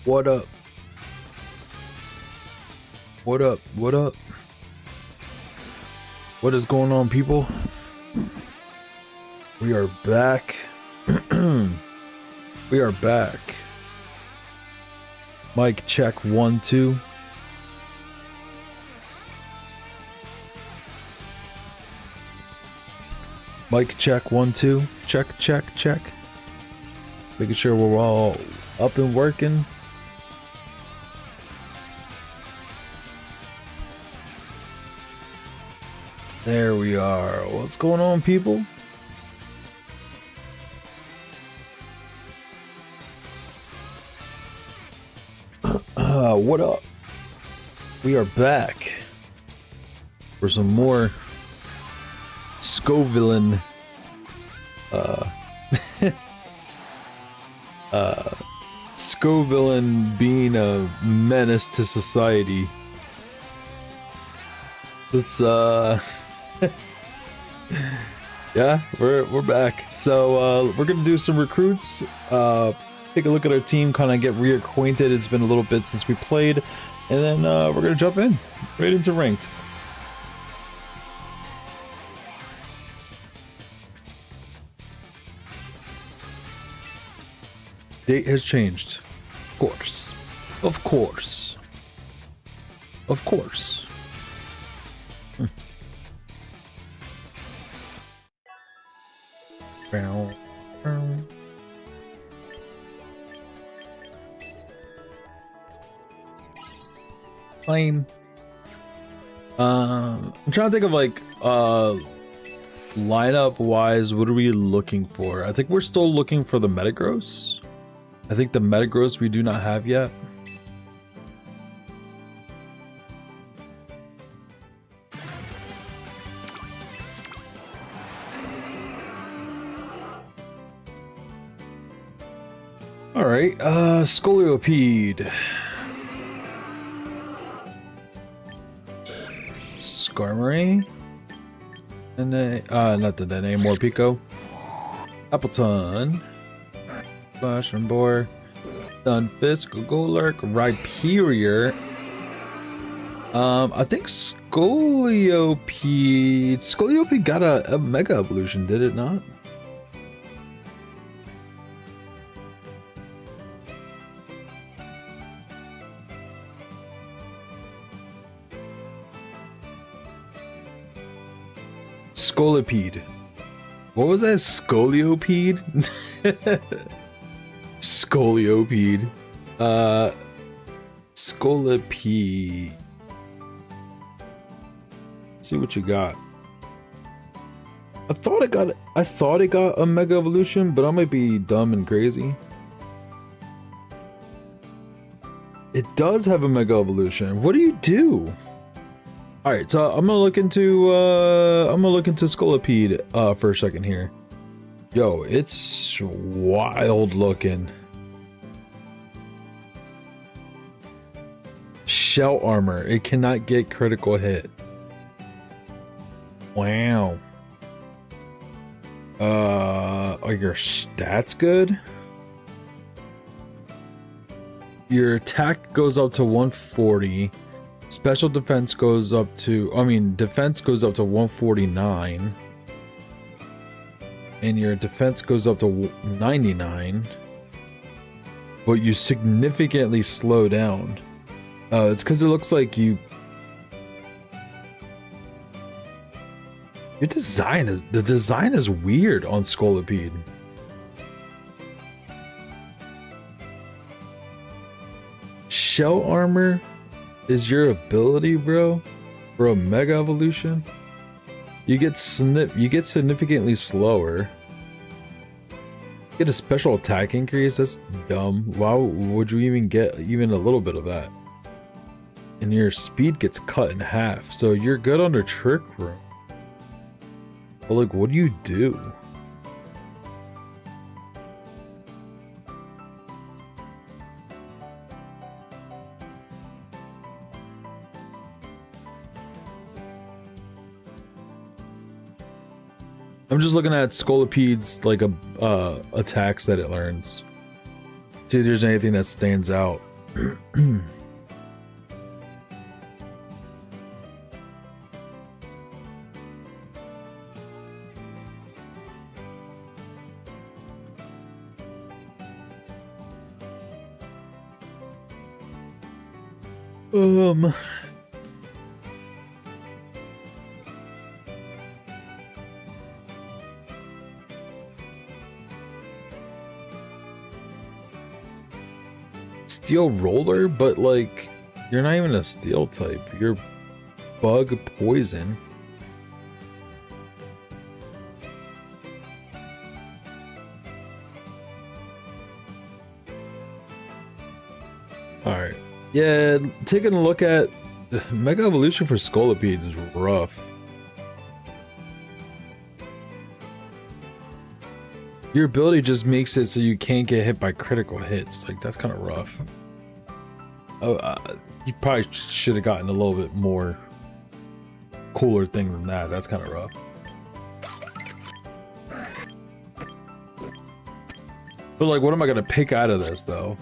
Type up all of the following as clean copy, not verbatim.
What up? What up? What up? What is going on, people? We are back. We are back. Mic check 1 2. Mic check 1 2. Check check check. Making sure we're all up and working. There we are. What's going on, people? What up? We are back for some more Scovillian Scovillian being a menace to society. Let's yeah, we're back. So we're gonna do some recruits, take a look at our team, kind of get reacquainted. It's been a little bit since we played, and then we're gonna jump in right into ranked. Date has changed. Of course. Of course. Of course. Claim. I'm trying to think of like lineup wise, what are we looking for? I think we're still looking for the Metagross. I think the Metagross we do not have yet. Alright, Scoliopede. Skarmory. And not the name, more Pico. Appleton. Flash and Boar. Stunfisk, Golurk, Rhyperior. I think Scoliopede got a Mega Evolution, did it not? Scolipede. What was that? Scoliopede? Scoliopede. Scolipede. See what you got. I thought it got a Mega Evolution, but I might be dumb and crazy. It does have a Mega Evolution. What do you do? All right, so I'm gonna look into Scolipede for a second here. Yo, it's wild looking. Shell armor. It cannot get critical hit. Wow. Are your stats good? Your attack goes up to 140. Special defense goes up to, defense goes up to 149. And your defense goes up to 99. But you significantly slow down. It's because it looks like your design is weird on Scolipede. Shell armor is your ability, bro, for a Mega Evolution. You get significantly slower. You get a special attack increase. That's dumb. Why would you even get even a little bit of that? And your speed gets cut in half, so you're good under Trick Room. But like, what do you do? I'm just looking at Scolipede's like attacks that it learns. See if there's anything that stands out. Steel roller, but like you're not even a steel type. You're bug poison. All right. Yeah, taking a look at Mega Evolution for Scolipede is rough. Your ability just makes it so you can't get hit by critical hits. Like, that's kind of rough. You probably should have gotten a little bit more cooler thing than that. That's kind of rough. But like, what am I gonna pick out of this though?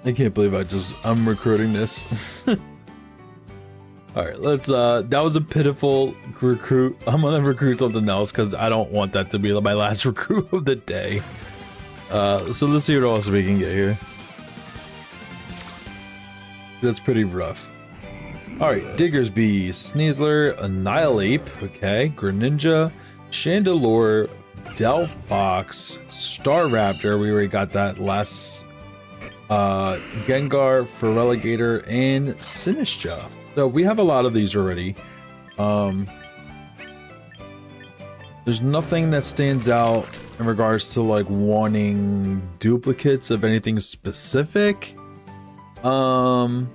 I can't believe I'm recruiting this. Alright, let's that was a pitiful recruit. I'm gonna recruit something else because I don't want that to be my last recruit of the day. So let's see what else we can get here. That's pretty rough. Alright, Diggersby, Sneasler, Annihilate, okay, Greninja, Chandelure, Delphox, Staraptor, we already got that last Gengar, Feraligatr, and Sinistcha. So we have a lot of these already. There's nothing that stands out in regards to like wanting duplicates of anything specific. And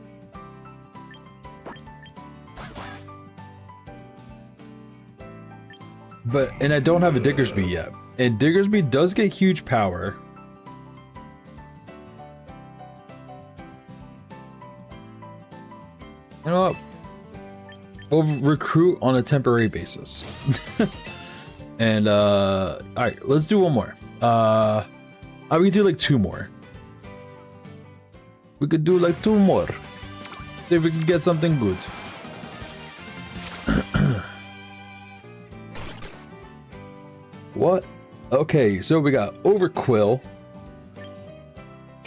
I don't have a Diggersby yet. And Diggersby does get huge power. You know what? We'll recruit on a temporary basis. And alright, let's do one more. We could do like two more. We could do like two more. See if we can get something good. What? Okay, so we got Overquill.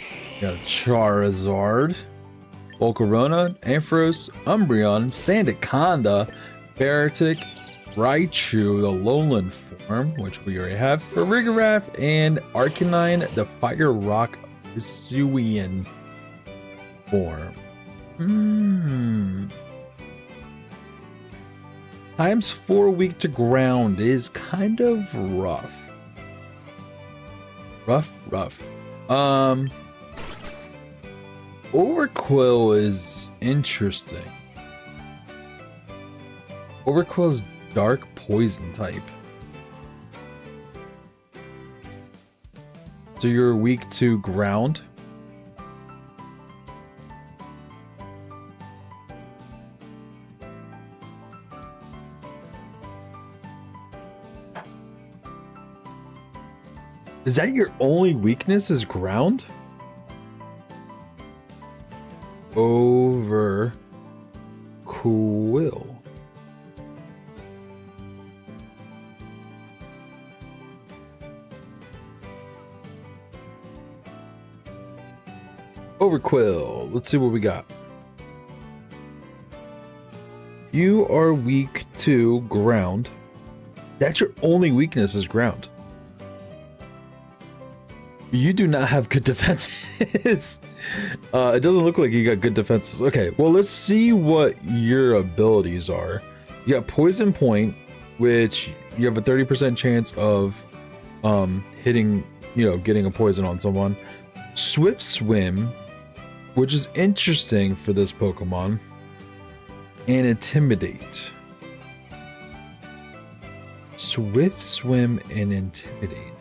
We got Charizard. Volcarona, Ampharos, Umbreon, Sandaconda, Beartic, Raichu, the Lowland form, which we already have, Farigiraf, and Arcanine, the Fire Rock Hisuian form. Times 4 weak to ground is kind of rough. Rough. Overquill is interesting. Overquill is dark poison type. So you're weak to ground? Is that your only weakness is ground? Overquill. Overquill. Let's see what we got. You are weak to ground. That's your only weakness is ground. You do not have good defenses. It doesn't look like you got good defenses. Okay, well, let's see what your abilities are. You got Poison Point, which you have a 30% chance of hitting, getting a poison on someone. Swift Swim, which is interesting for this Pokemon. and Intimidate. Swift Swim and Intimidate.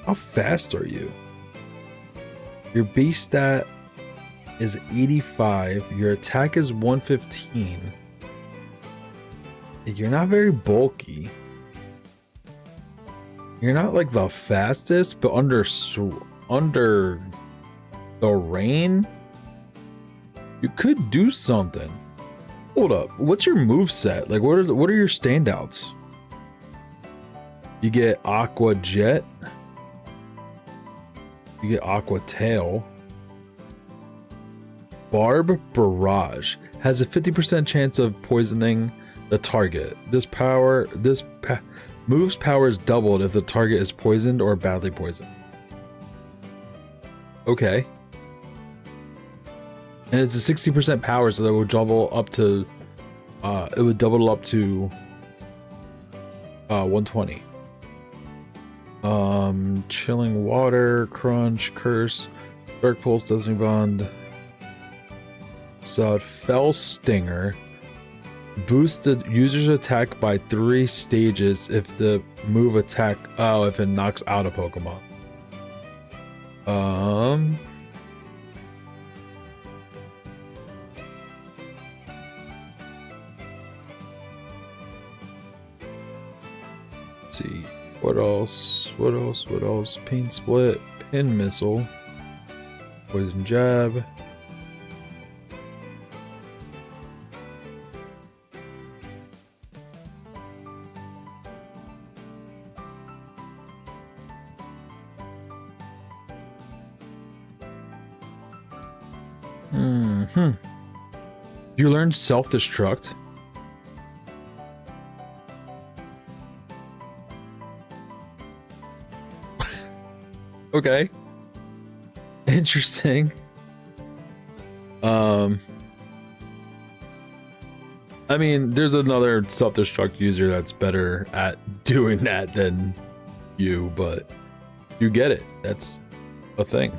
How fast are you? Your base stat is 85. Your attack is 115. You're not very bulky. You're not like the fastest, but under the rain, you could do something. Hold up, what's your move set? Like, what are your standouts? You get Aqua Jet. You get Aqua Tail. Barb Barrage has a 50% chance of poisoning the target. Move's power is doubled if the target is poisoned or badly poisoned. Okay. And it's a 60% power, so that would double up to 120. Chilling Water, Crunch, Curse, Dark Pulse, Destiny Bond. So Fell Stinger. Boost the user's attack by 3 stages if the move attack. Oh, if it knocks out a Pokemon. Let's see. What else? Pain Split, Pin Missile, Poison Jab. You learn Self-Destruct. Okay. Interesting. I mean, there's another self-destruct user that's better at doing that than you, but you get it. That's a thing.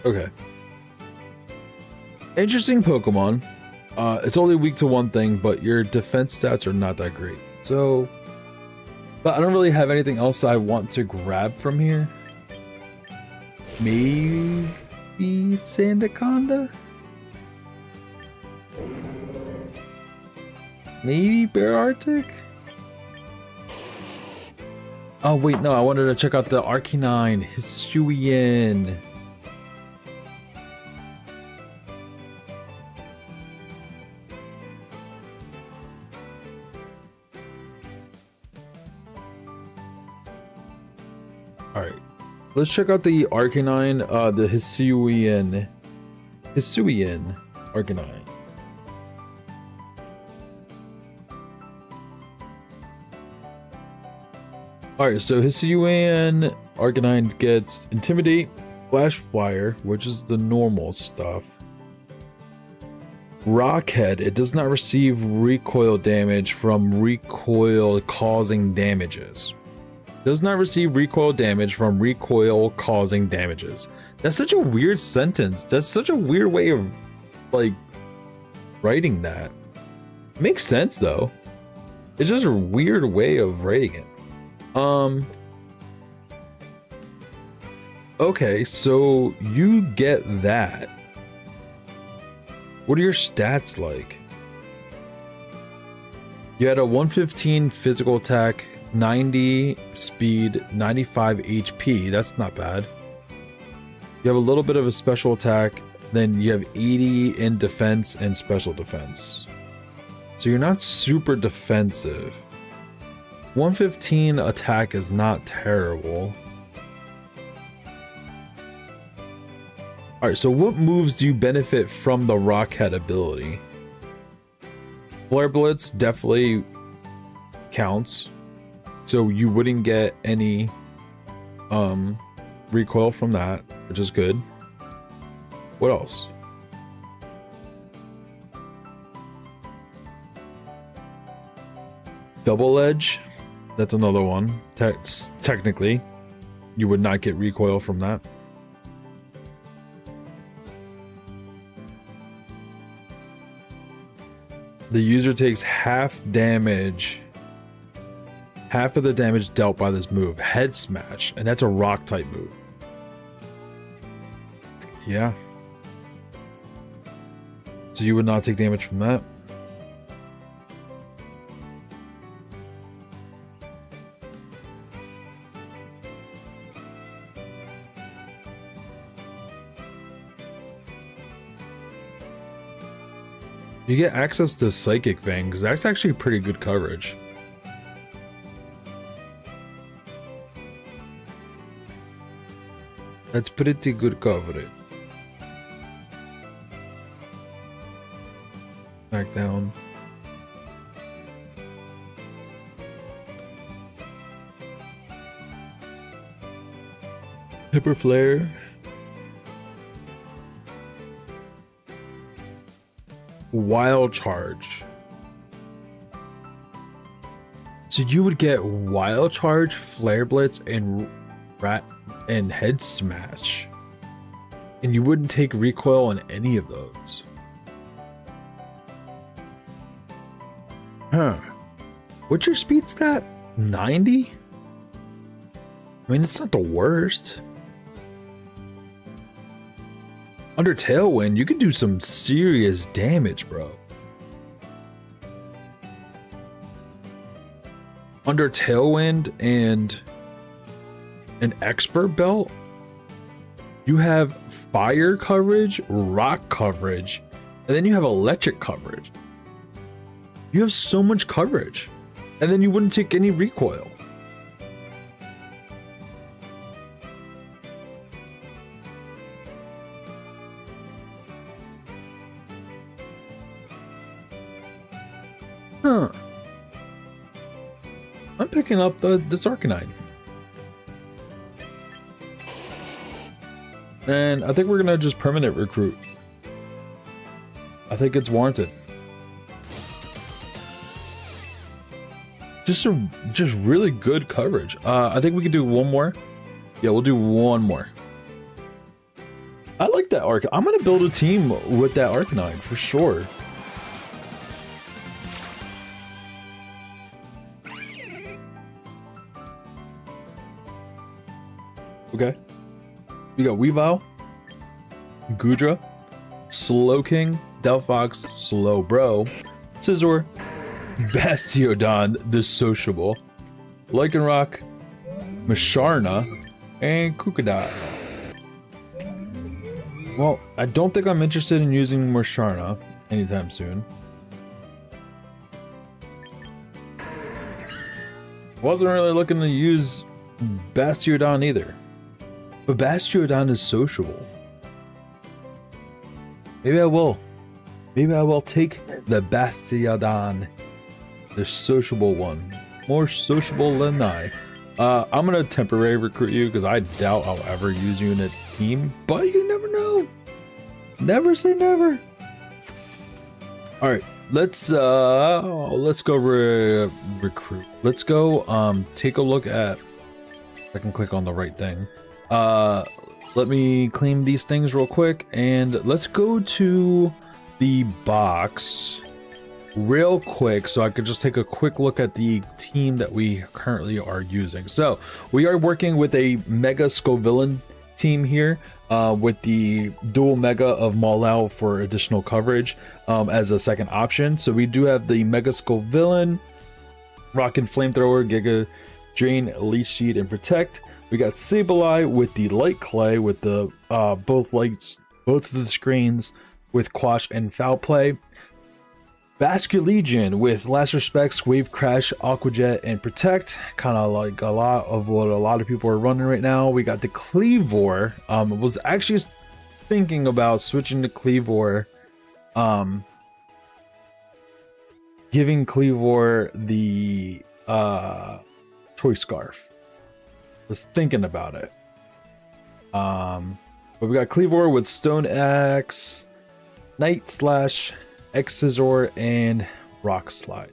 Okay. Interesting Pokemon. It's only weak to one thing, but your defense stats are not that great. So, but I don't really have anything else I want to grab from here. Maybe Sandaconda? Maybe Bear Arctic? Oh wait, no, I wanted to check out the Arcanine, Hisuian. Alright, let's check out the Arcanine, the Hisuian Arcanine. Alright, so Hisuian Arcanine gets Intimidate, Flash Fire, which is the normal stuff. Rockhead, it does not receive recoil damage from recoil causing damages. Does not receive recoil damage from recoil causing damages. That's such a weird sentence. That's such a weird way of, like, writing that. Makes sense, though. It's just a weird way of writing it. Okay, so you get that. What are your stats like? You had a 115 physical attack, 90 speed, 95 HP. That's not bad. You have a little bit of a special attack, then you have 80 in defense and special defense. So you're not super defensive. 115 attack is not terrible. Alright, so what moves do you benefit from the Rockhead ability? Flare Blitz definitely counts. So you wouldn't get any recoil from that, which is good. What else? Double Edge. That's another one. Technically, you would not get recoil from that. The user takes half damage. Half of the damage dealt by this move. Head smash. And that's a rock type move. Yeah. So you would not take damage from that. You get access to Psychic Fang, because that's actually pretty good coverage. That's pretty good coverage. Back down. Hyper Flare. Wild Charge. So you would get Wild Charge, Flare Blitz, and Head Smash, and you wouldn't take recoil on any of those. Huh? What's your speed stat? 90? I mean, it's not the worst. Under Tailwind, you can do some serious damage, bro. Under Tailwind and an Expert Belt, you have fire coverage, rock coverage, and then you have electric coverage. You have so much coverage, and then you wouldn't take any recoil. Huh. I'm picking up this Arcanine. And I think we're gonna just permanent recruit. I think it's warranted. Just really good coverage. I think we can do one more. Yeah, we'll do one more. I like that Arcanine. I'm gonna build a team with that Arcanine for sure. Okay. We got Weavile, Goodra, Slowking, Delphox, Slowbro, Scizor, Bastiodon, the Sociable, Lycanroc, Musharna, and Krookodile. Well, I don't think I'm interested in using Musharna anytime soon. Wasn't really looking to use Bastiodon either. But Bastiodon is sociable. Maybe I will. Maybe I will take the Bastiodon, the sociable one. More sociable than I. I'm gonna temporary recruit you because I doubt I'll ever use you in a team, but you never know. Never say never. All right, let's go recruit. Let's go take a look at. I can click on the right thing. Let me claim these things real quick, and let's go to the box real quick so I could just take a quick look at the team that we currently are using. So we are working with a Mega Scovillian team here, with the dual Mega of Maulao for additional coverage as a second option. So we do have the Mega Scovillian, Rockin' Flamethrower, Giga Drain, Leech Seed, and Protect. We got Sableye with the Light Clay with the both of the screens with Quash and Foul Play. Basculegion with Last Respects, Wave Crash, Aqua Jet, and Protect. Kind of like a lot of what a lot of people are running right now. We got the Cleavor. Was actually thinking about switching to Cleavor. Giving Cleavor the Toy Scarf. Was thinking about it. But we got Cleavor with Stone Axe, Night Slash, X Scizor, and Rock Slide.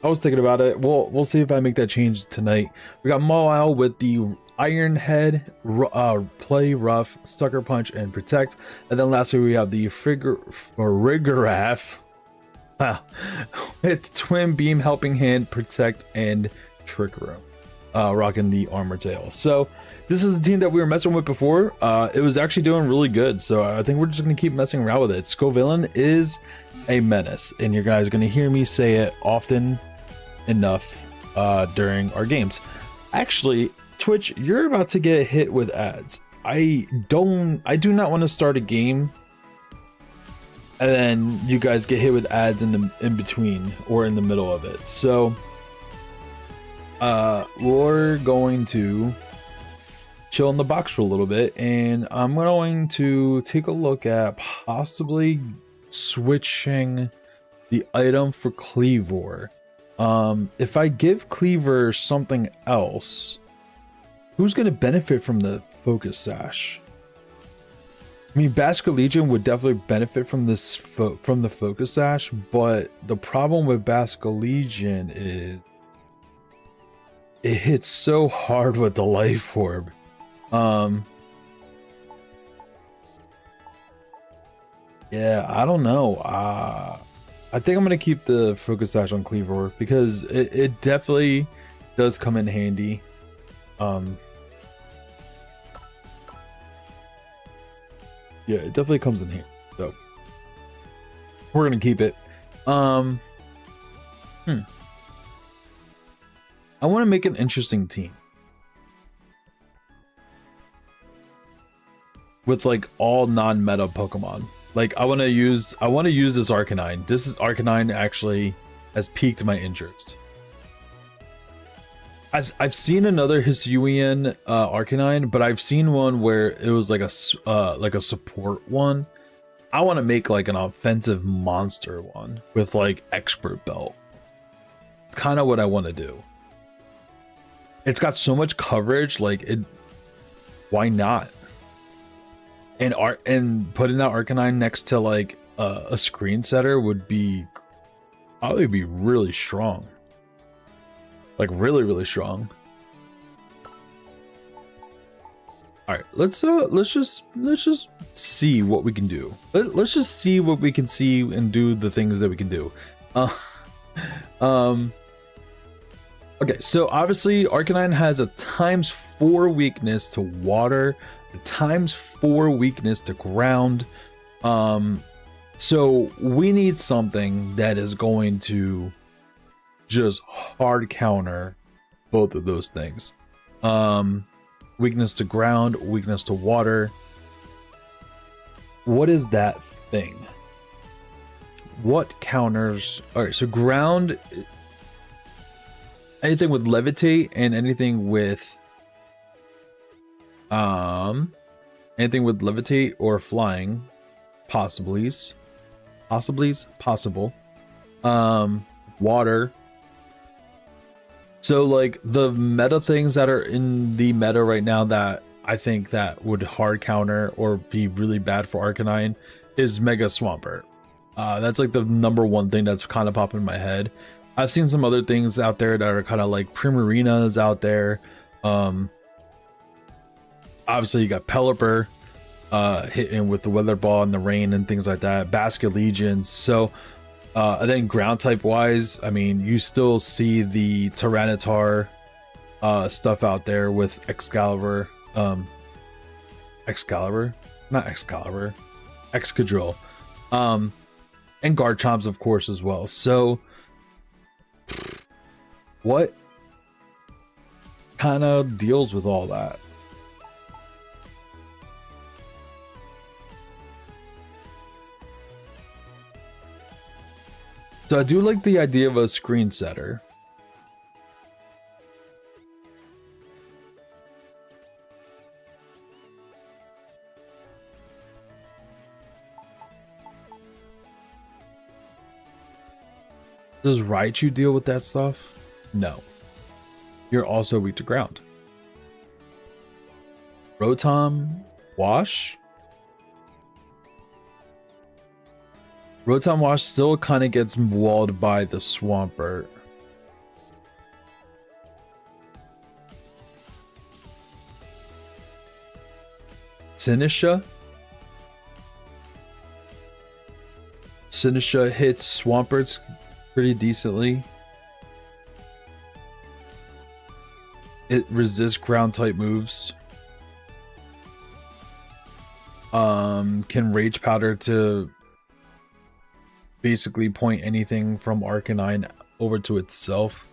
I was thinking about it. We'll see if I make that change tonight. We got Mawile with the Iron Head, Play Rough, Sucker Punch, and Protect. And then lastly, we have the Rigorath with Twin Beam, Helping Hand, Protect, and Trick Room, rocking the Armor Tail. So this is the team that we were messing with before. It was actually doing really good. So I think we're just going to keep messing around with it. Scovillian is a menace, and you guys are going to hear me say it often enough during our games. Actually, Twitch, you're about to get hit with ads. I do not want to start a game and then you guys get hit with ads in between or in the middle of it. So we're going to chill in the box for a little bit, and I'm going to take a look at possibly switching the item for Cleavor. If I give Cleaver something else, who's going to benefit from the Focus Sash? I mean, Scovillian would definitely benefit from this from the Focus Sash, but the problem with Scovillian is it hits so hard with the Life Orb. Yeah, I don't know. I think I'm gonna keep the Focus Sash on Cleavor because it definitely does come in handy. Yeah, it definitely comes in handy. So we're gonna keep it. I want to make an interesting team with like all non-meta Pokemon. Like I want to use this Arcanine. This Arcanine actually has piqued my interest. I've seen another Hisuian Arcanine, but I've seen one where it was like a support one. I want to make like an offensive monster one with like expert belt. It's kind of what I want to do. It's got so much coverage, like it. Why not? And putting that Arcanine next to like a screen setter would probably be really strong. Like really strong. All right, let's just see what we can do. Let's just see what we can see and do the things that we can do. Okay, so obviously Arcanine has a ×4 weakness to water, a ×4 weakness to ground. So we need something that is going to just hard counter both of those things. Weakness to ground, weakness to water. What is that thing? What counters? All right, so ground, anything with levitate and anything with levitate or flying, possible. Water. So like the meta things that are in the meta right now that I think that would hard counter or be really bad for Arcanine is Mega Swampert. That's like the #1 thing that's kind of popping in my head. I've seen some other things out there that are kind of like Primarinas out there. Obviously you got Pelipper hitting with the Weather Ball and the rain and things like that. Scovillian. So and then ground type wise, I mean, you still see the Tyranitar stuff out there with Excadrill, and Garchomp's of course as well. So what kind of deals with all that? So I do like the idea of a screen setter. Does Raichu deal with that stuff? No. You're also weak to ground. Rotom, Wash. Rotom Wash still kind of gets walled by the Swampert. Sinisha. Sinisha hits Swamperts pretty decently. It resists ground type moves. Can Rage Powder to basically point anything from Arcanine over to itself.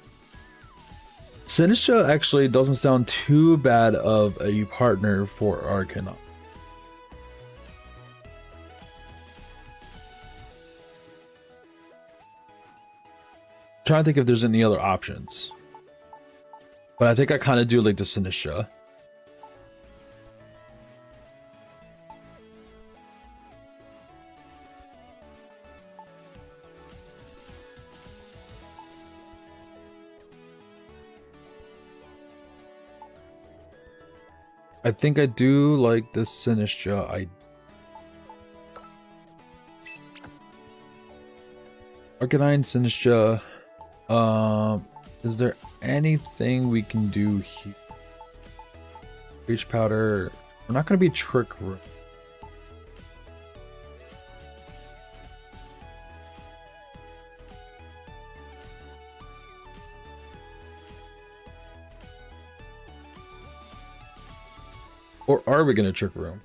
Sinistra actually doesn't sound too bad of a partner for Arcanine. Trying to think if there's any other options. But I think I kind of do like the Sinistra. I think I do like the Sinistra. Arcanine, Sinistra. Is there anything we can do here? Rage Powder. We're not going to be Trick Room. Or are we going to Trick Room?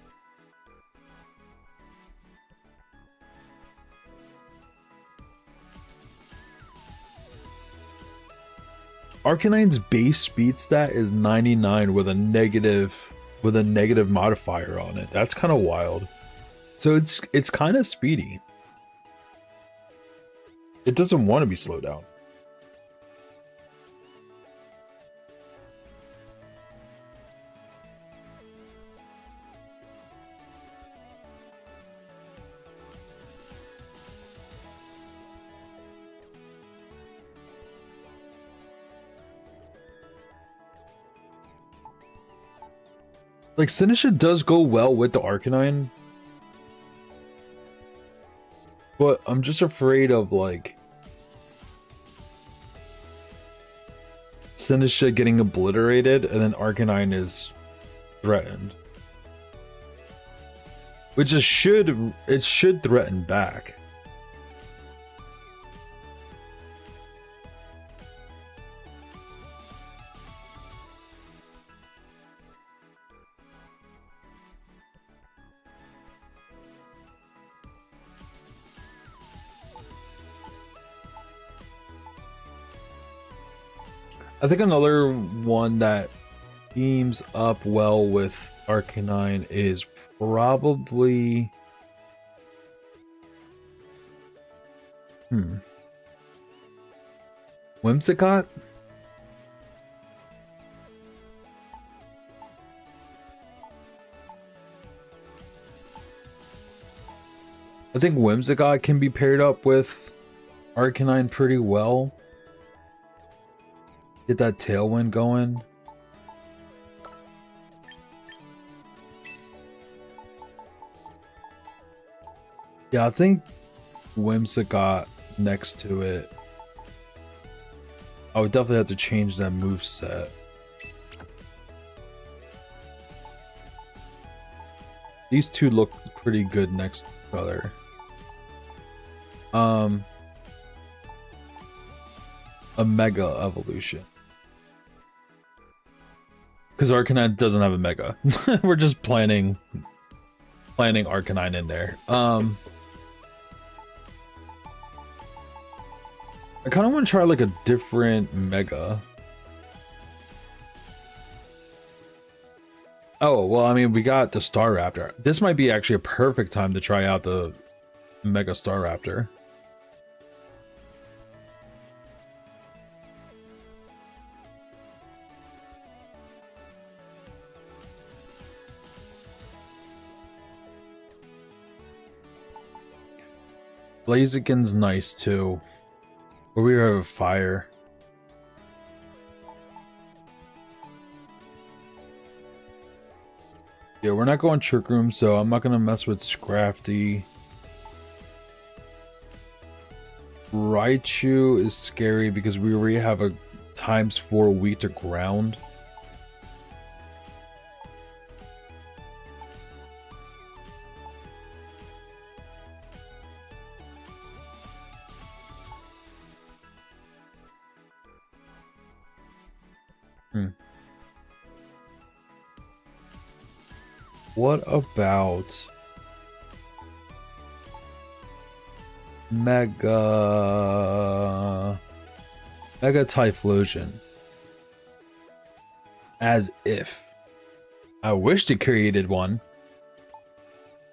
Arcanine's base speed stat is 99 with a negative modifier on it. That's kind of wild. So it's kind of speedy. It doesn't want to be slowed down. Like, Sinistra does go well with the Arcanine. But I'm just afraid of, like, Sinistra getting obliterated and then Arcanine is threatened. Which it should threaten back. I think another one that teams up well with Arcanine is probably... Whimsicott? I think Whimsicott can be paired up with Arcanine pretty well. Get that Tailwind going. Yeah, I think Whimsicott next to it. I would definitely have to change that move set. These two look pretty good next to each other. A Mega Evolution. Because Arcanine doesn't have a Mega. We're just planning Arcanine in there. I kind of want to try like a different Mega. Oh, well, I mean, we got the Staraptor. This might be actually a perfect time to try out the Mega Staraptor. Blaziken's nice too. But we have fire. Yeah, we're not going Trick Room, so I'm not gonna mess with Scrafty. Raichu is scary because we already have a ×4 weak to ground. What about Mega Typhlosion? As if. I wish they created one,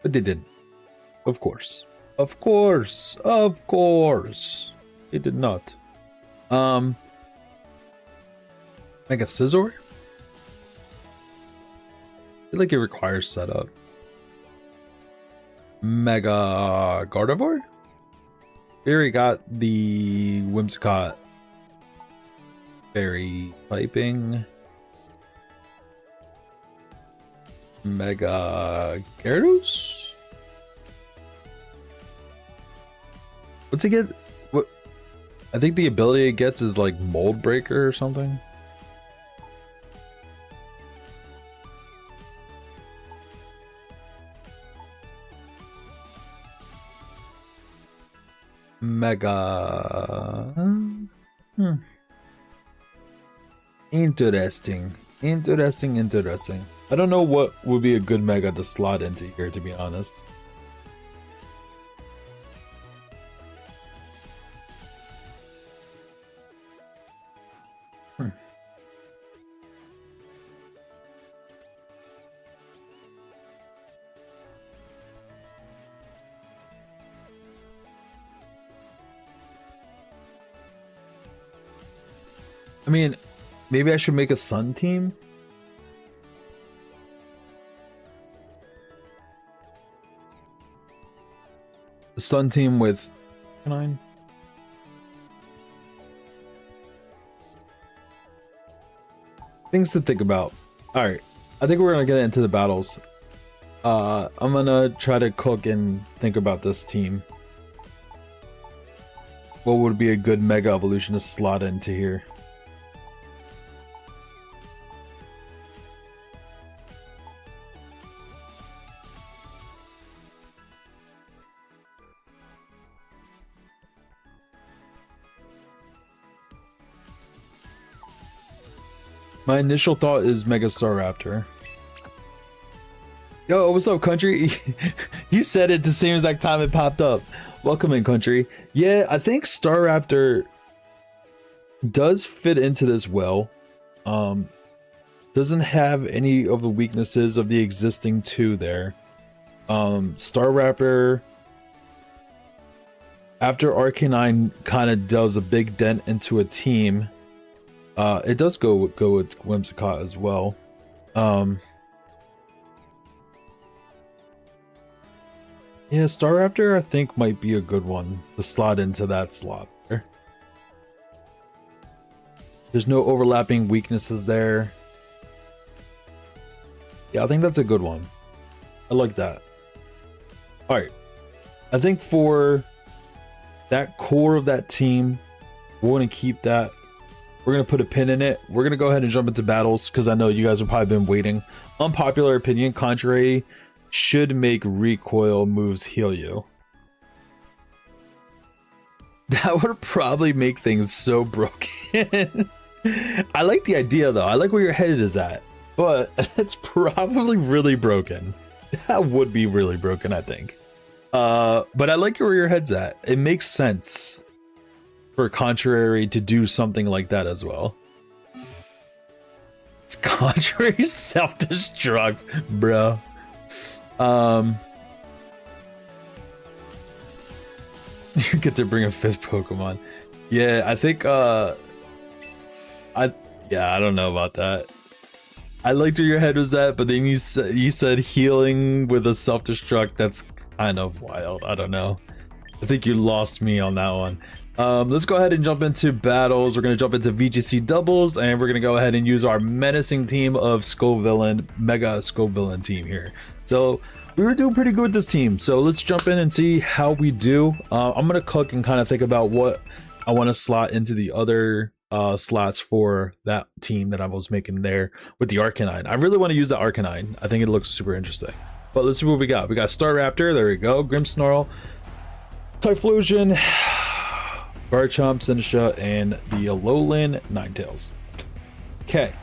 but they didn't. Of course. Of course. Of course. They did not. Mega Scizor? I feel like it requires setup. Mega Gardevoir? We already got the Whimsicott Fairy Piping. Mega Gyarados? What's it get? What? I think the ability it gets is like Mold Breaker or something. Mega. Interesting. Interesting. I don't know what would be a good Mega to slot into here, to be honest. I mean, maybe I should make a Sun team. A Sun team with Arcanine. Things to think about. Alright, I think we're gonna get into the battles. I'm gonna try to cook and think about this team. What would be a good Mega Evolution to slot into here? My initial thought is Mega Staraptor. Yo, what's up, country? You said it the same exact time it popped up. Welcome in, country. Yeah, I think Staraptor does fit into this well. Doesn't have any of the weaknesses of the existing two there. Staraptor, after Arcanine kind of does a big dent into a team, it does go with Whimsicott as well. Yeah, Staraptor I think might be a good one to slot into that slot there. There's no overlapping weaknesses there. Yeah, I think that's a good one. I like that. Alright. I think for that core of that team, we're going to keep that. We're going to put a pin in it. We're going to go ahead and jump into battles because I know you guys have probably been waiting. Unpopular opinion, Contrary should make recoil moves heal you. That would probably make things so broken. I like the idea though. I like where your head is at, but it's probably really broken. That would be really broken, I think. But I like where your head's at. It makes sense for Contrary to do something like that as well. It's Contrary self-destruct, bro. You get to bring a fifth Pokemon. Yeah, I think I don't know about that. I liked where your head was at, but then you said healing with a self-destruct. That's kind of wild. I don't know. I think you lost me on that one. Let's go ahead and jump into battles. We're going to jump into VGC doubles, and we're going to go ahead and use our menacing team of Scovillian, Mega Scovillian team here. So we were doing pretty good with this team. So let's jump in and see how we do. I'm going to cook and kind of think about what I want to slot into the other slots for that team that I was making there with the Arcanine. I really want to use the Arcanine. I think it looks super interesting. But let's see what we got. We got Staraptor. There we go. Grimmsnarl, Typhlosion, Garchomp, Sinistra, and the Alolan Ninetales. Okay,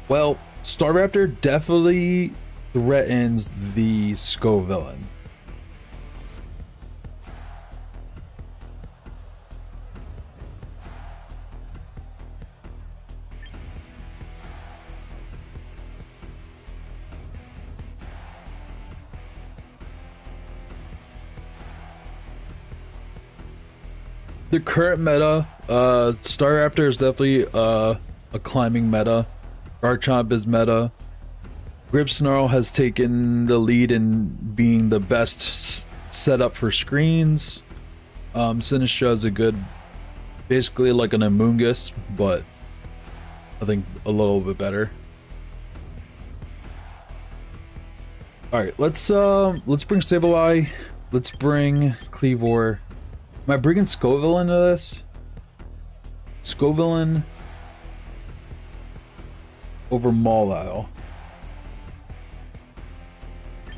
Well, Staraptor definitely threatens the Scovillian. The current meta, Staraptor is definitely a climbing meta. Garchomp is meta. Grimmsnarl has taken the lead in being the best setup for screens. Sinistcha is a good, basically like an Amoonguss, but I think a little bit better. All right, let's bring Sableye. Let's bring Cleavor. Am I bringing Scovillian into this? Scovillian over Mawile.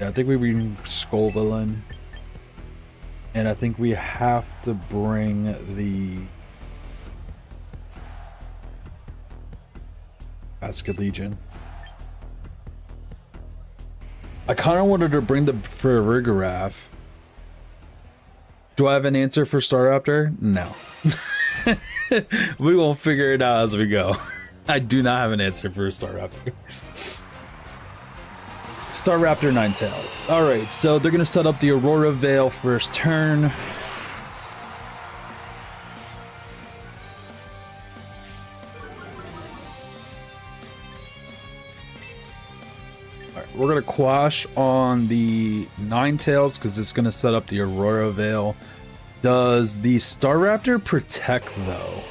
Yeah, I think we bring Scovillian. And I think we have to bring the Scovillian. I kind of wanted to bring the Farigiraf. Do I have an answer for Staraptor? No. We will figure it out as we go. I do not have an answer for Staraptor. Staraptor Ninetales. Alright, so they're going to set up the Aurora Veil first turn. Alright, we're going to Quash on the Ninetales because it's going to set up the Aurora Veil. Does the Staraptor protect though?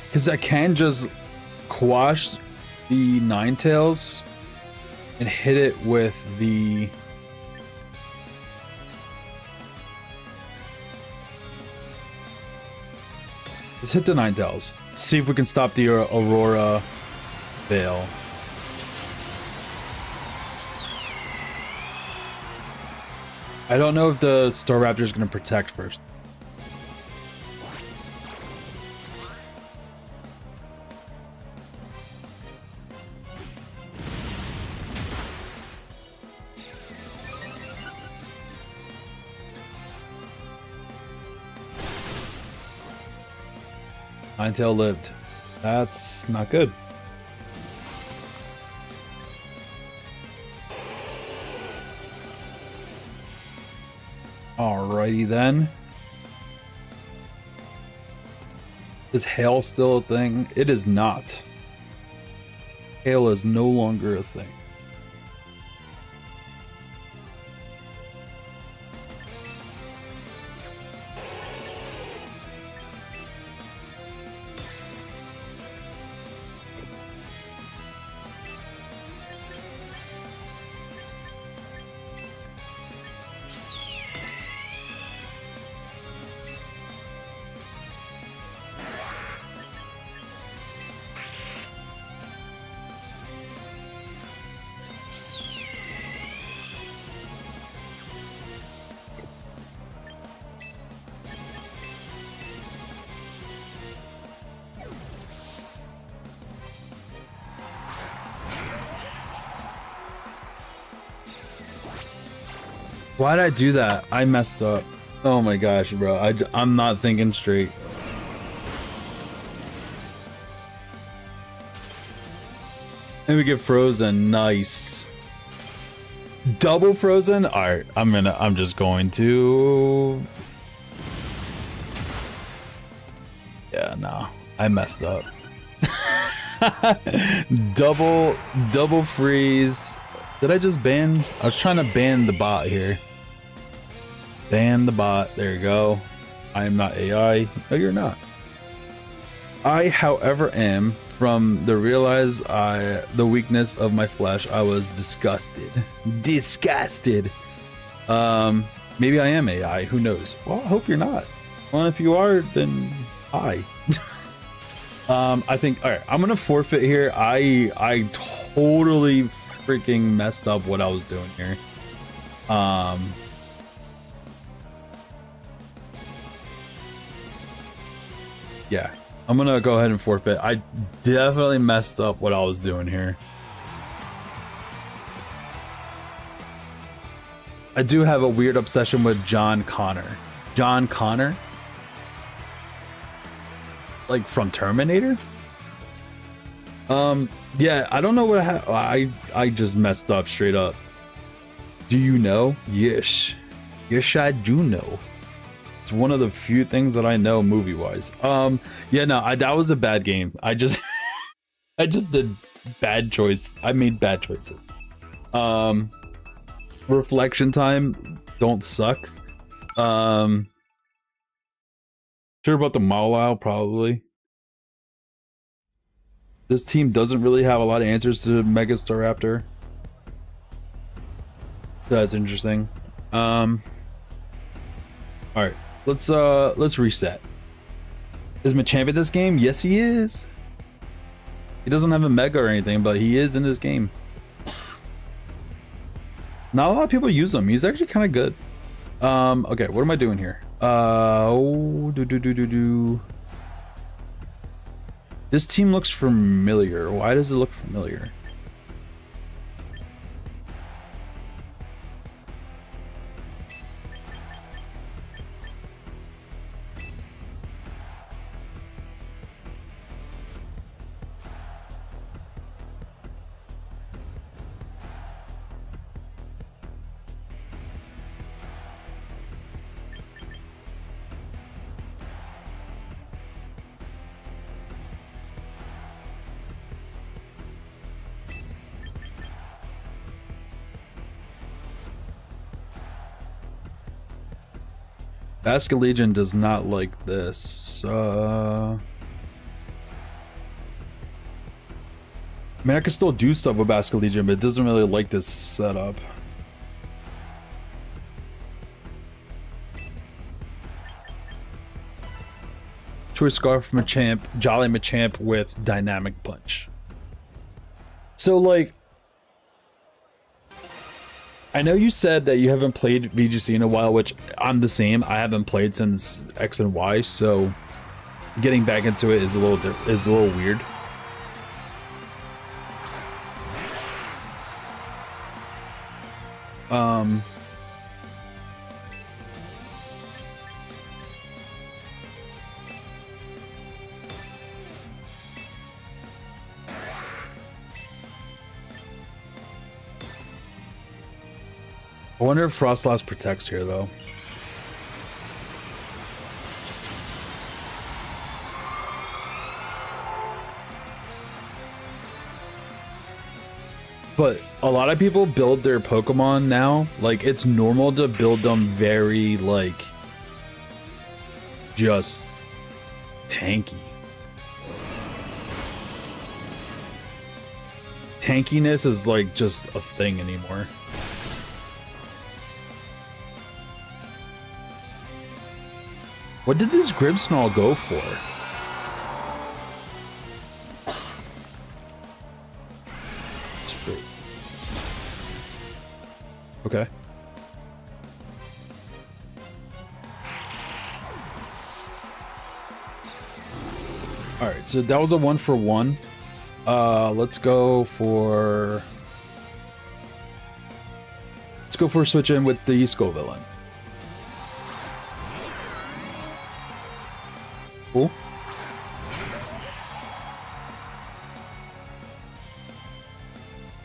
Because I can just Quash the Ninetales and hit it with the let's hit the Ninetales. See if we can stop the Aurora Veil. I don't know if the Staraptor is going to protect first. Ninetale lived. That's not good. Alrighty then. Is hail still a thing? It is not. Hail is no longer a thing. Why'd I do that? I messed up. Oh my gosh, bro. I'm not thinking straight. And we get frozen. Nice. Double frozen? Alright, I'm just going to... Yeah, no. I messed up. Double freeze. Did I just ban? I was trying to ban the bot here. Ban the bot. There you go. I am not AI. No, you're not. I, however, am. From the the weakness of my flesh, I was disgusted. Disgusted. Maybe I am AI. Who knows? Well, I hope you're not. Well, if you are, then hi. I think. All right. I'm gonna forfeit here. I totally freaking messed up what I was doing here. Yeah, I'm gonna go ahead and forfeit. I definitely messed up what I was doing here. I do have a weird obsession with John Connor. John Connor? Like from Terminator? Yeah, I don't know what I just messed up straight up. Do you know? Yes. Yes, I do know. It's one of the few things that I know movie-wise. Yeah, no, that was a bad game. I just I just did bad choice. I made bad choices. Reflection time, don't suck. Sure about the Mawile, probably. This team doesn't really have a lot of answers to Mega Staraptor. That's interesting. Alright, let's reset. Is Machamp in this game? Yes, he is. He doesn't have a Mega or anything, but he is in this game. Not a lot of people use him. He's actually kind of good. Okay, what am I doing here? This team looks familiar. Why does it look familiar? Scovillian does not like this. I mean, I can still do stuff with Scovillian, but it doesn't really like this setup. Choice Scarf Machamp, Jolly Machamp with Dynamic Punch. So, like, I know you said that you haven't played VGC in a while, which I'm the same. I haven't played since X and Y, so getting back into it is a little weird. I wonder if Frostlass protects here, though. But a lot of people build their Pokemon now. Like, it's normal to build them very, like, just tanky. Tankiness is, like, just a thing anymore. What did this Grimmsnarl go for? Okay. Alright, so that was a 1-for-1. Let's go for a switch in with the Scovillian. Cool.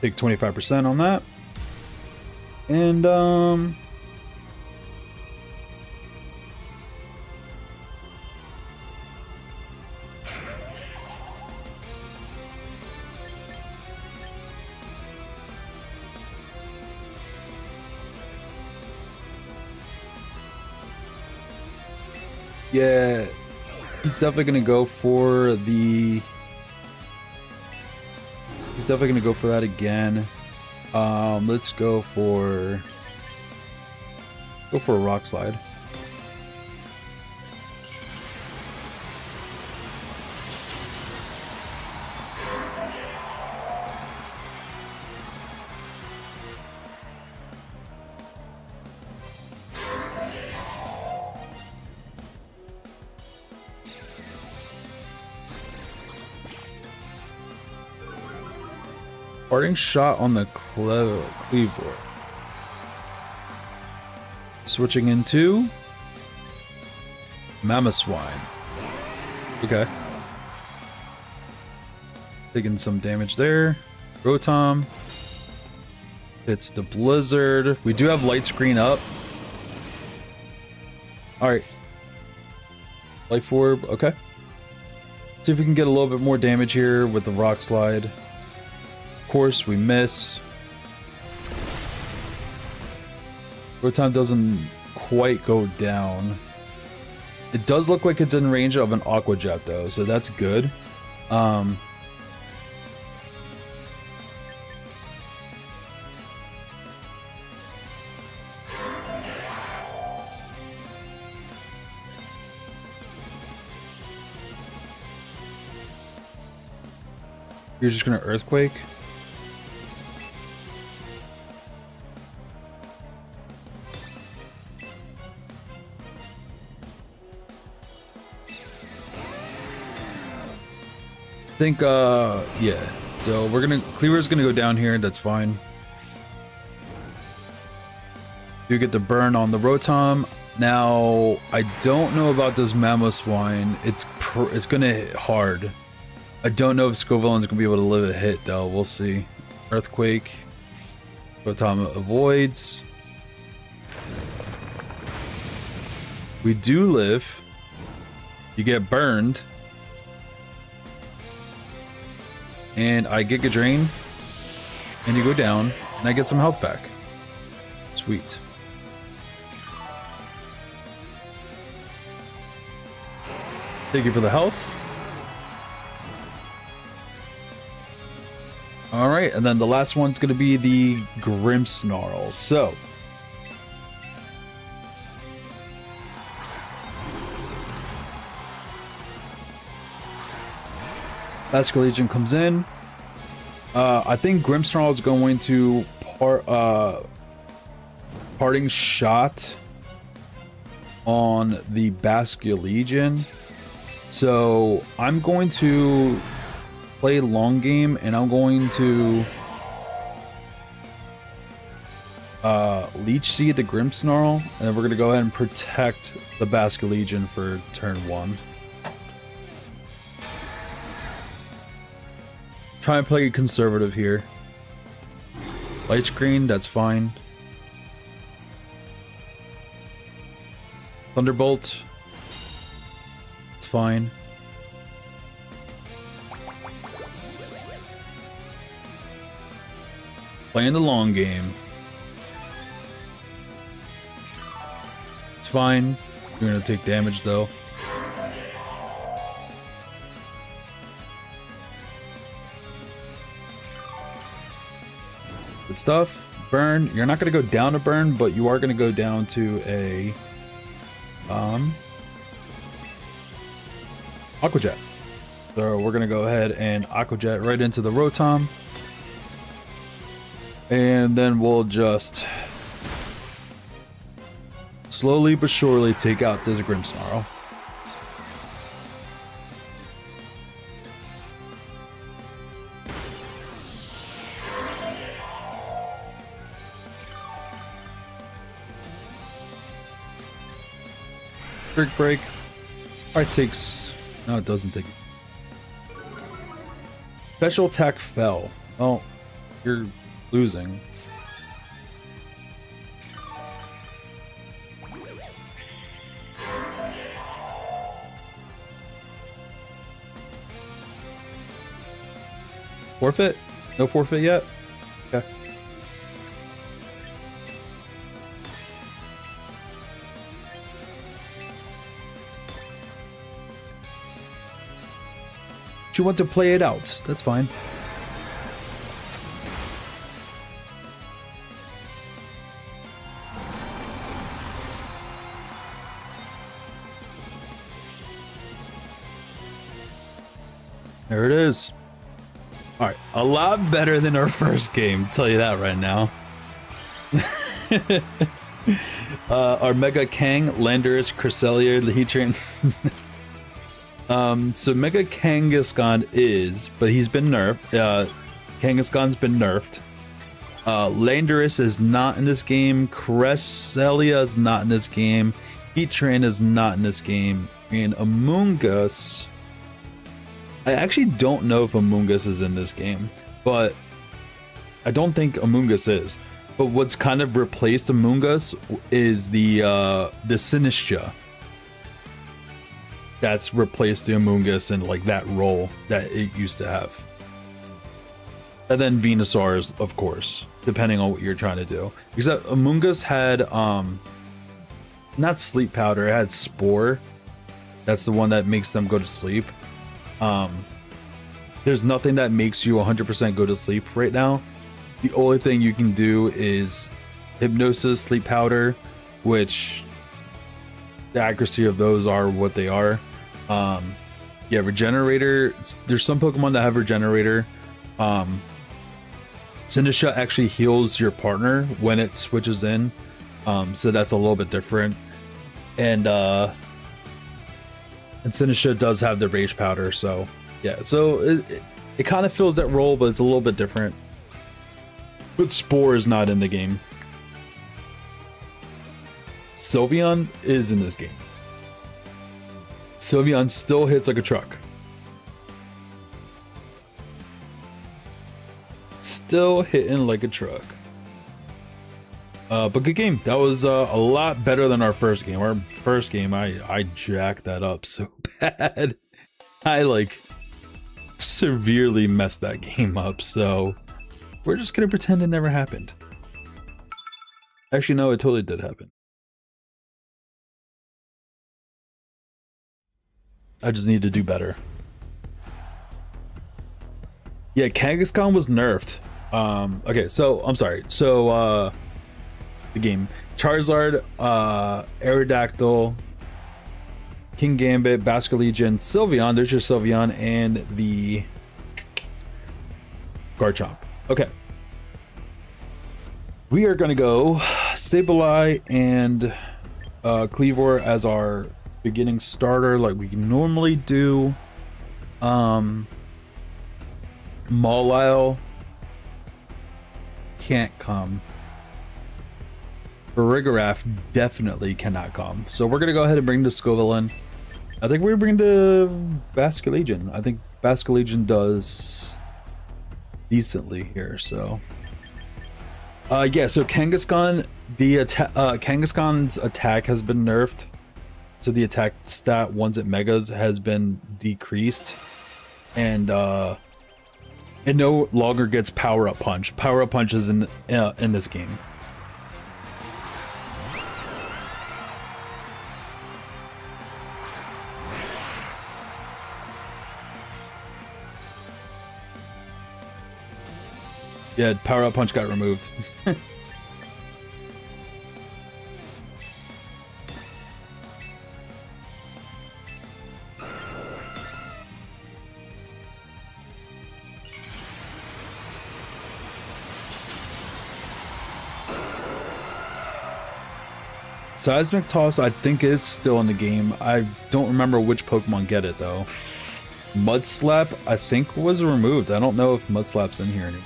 Take 25% on that. And yeah, he's definitely gonna go for the. He's definitely gonna go for that again. Let's go for a Rock Slide. Parting shot on the Cleaver. Switching into Mamoswine. Okay. Taking some damage there. Rotom. It's the Blizzard. We do have Light Screen up. Alright. Life Orb, okay. See if we can get a little bit more damage here with the Rock Slide. Of course, we miss. Rotom doesn't quite go down. It does look like it's in range of an Aqua Jet though, so that's good. You're just gonna Earthquake? I think, yeah. So Cleaver's gonna go down here, that's fine. You get the burn on the Rotom. Now, I don't know about this Mamoswine. It's gonna hit hard. I don't know if Scovillian's gonna be able to live a hit though. We'll see. Earthquake. Rotom avoids. We do live. You get burned. And I Giga Drain. And you go down. And I get some health back. Sweet. Thank you for the health. Alright, and then the last one's going to be the Grimmsnarl. So, Mega Scovillian comes in. I think Grimmsnarl is going to Parting Shot on the Basculegion. So I'm going to play long game, and I'm going to Leech Seed the Grimmsnarl, and then we're going to go ahead and protect the Basculegion for turn 1. Try and play conservative here. Light Screen, that's fine. Thunderbolt, it's fine. Playing the long game. It's fine. You're gonna take damage though. Good stuff. Burn. You're not gonna go down to burn, but you are gonna go down to a Aqua Jet. So we're gonna go ahead and Aqua Jet right into the Rotom. And then we'll just slowly but surely take out this Grimmsnarl. Brick Break. Alright, takes... No, it doesn't take... Special attack fell. Oh, you're losing. Forfeit? No forfeit yet? Okay. You want to play it out. That's fine. There it is. Alright, a lot better than our first game, tell you that right now. Our Mega Kang, Landorus, Cresselia, Heatran. So Mega Kangaskhan is, but he's been nerfed. Kangaskhan's been nerfed. Landorus is not in this game. Cresselia is not in this game. Heatran is not in this game. And Amoonguss, I actually don't know if Amoonguss is in this game, but I don't think Amoonguss is. But what's kind of replaced Amoonguss is the Sinistcha. That's replaced the Amoonguss in like that role that it used to have. And then Venusaurs, of course, depending on what you're trying to do. Because Amoonguss had not sleep powder, it had spore. That's the one that makes them go to sleep. There's nothing that makes you 100% go to sleep right now. The only thing you can do is hypnosis, sleep powder, which the accuracy of those are what they are. Yeah, regenerator. There's some Pokemon that have regenerator. Sinistcha actually heals your partner when it switches in, so that's a little bit different. And Sinistcha does have the rage powder, so yeah. So it kind of fills that role, but it's a little bit different. But Spore is not in the game. Sylveon is in this game. Sylveon still hits like a truck. Still hitting like a truck. But good game. That was a lot better than our first game. Our first game, I jacked that up so bad. I like severely messed that game up. So we're just gonna pretend it never happened. Actually, no, it totally did happen. I just need to do better. Yeah, Kangaskhan was nerfed. Okay, so I'm sorry. So the game. Charizard, Aerodactyl, King Gambit, Basculegion, Sylveon, there's your Sylveon, and the Garchomp. Okay. We are gonna go Sableye and Cleavor as our beginning starter like we normally do. Mawile can't come. Farigiraf definitely cannot come. So we're gonna go ahead and bring the Scovillian. I think we're bringing the Basculegion. I think Basculegion does decently here. So yeah, so Kangaskhan, the Kangaskhan's attack has been nerfed. So the attack stat once it megas has been decreased. And it no longer gets power up punch. Power up punch is in this game. Yeah, power up punch got removed. Seismic Toss, I think, is still in the game. I don't remember which Pokemon get it, though. Mud Slap, I think, was removed. I don't know if Mud Slap's in here anymore.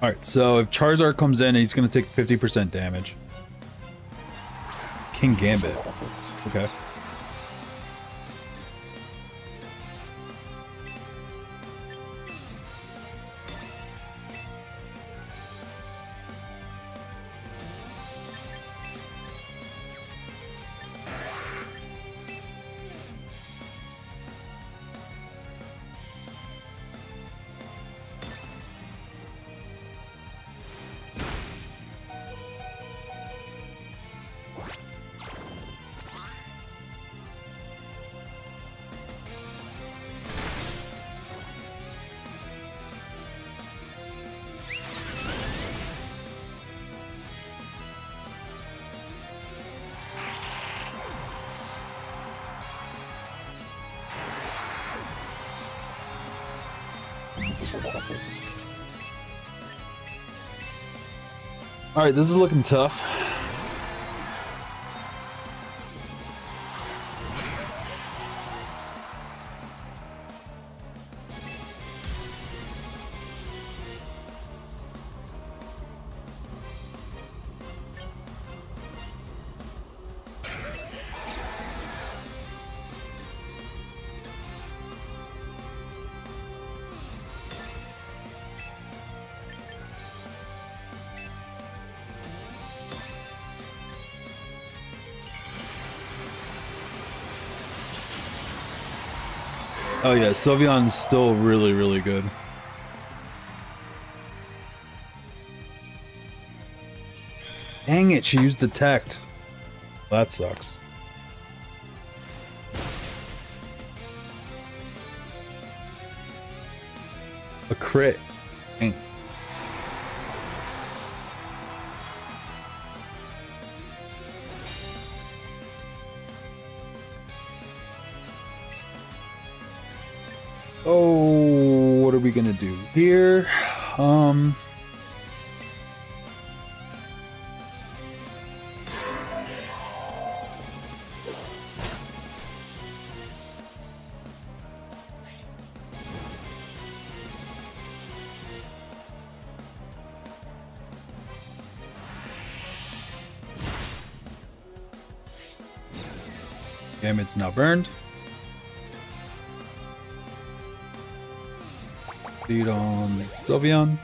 Alright, so if Charizard comes in, he's going to take 50% damage. King Gambit. Okay. Alright, this is looking tough. Oh yeah, Sylveon's still really, really good. Dang it, she used Detect. That sucks. A crit. Dang. Oh, what are we gonna do here? It's now burned. Lead on Sylveon.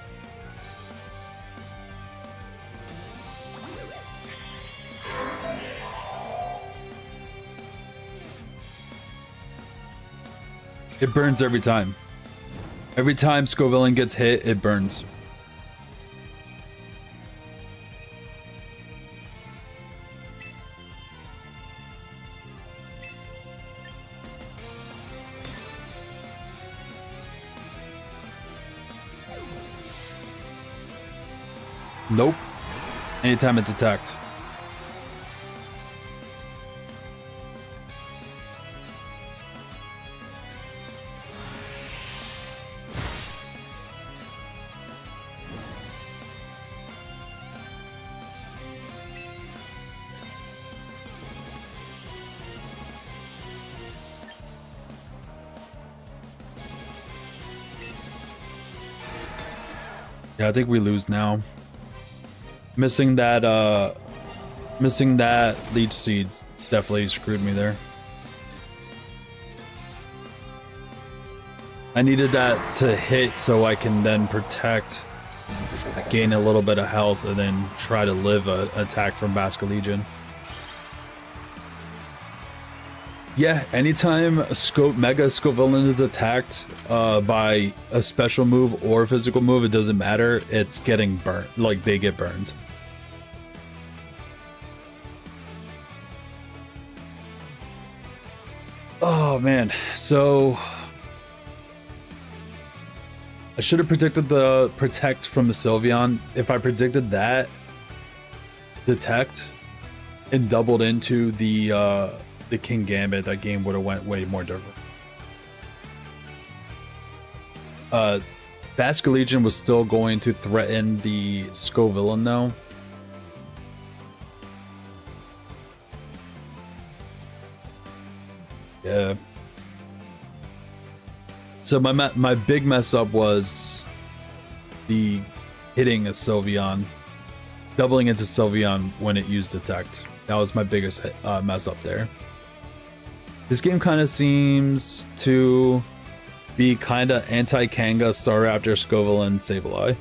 It burns every time. Every time Scovillian gets hit, it burns. Nope. Anytime it's attacked. Yeah, I think we lose now. Missing that leech seeds definitely screwed me there. I needed that to hit so I can then protect, gain a little bit of health, and then try to live an attack from Scovillian. Yeah, anytime Mega Scovillian is attacked by a special move or a physical move, it doesn't matter. It's getting burnt. Like, they get burned. Oh, man. So I should have predicted the Protect from the Sylveon. If I predicted that Detect and doubled into the King Gambit, that game would have went way more different. Scovillian was still going to threaten the Scovillian though. Yeah. So my big mess up was the hitting a Sylveon, doubling into Sylveon when it used Detect. That was my biggest mess up there. This game kind of seems to be kind of anti-Kanga, Staraptor, Scovillian, Sableye.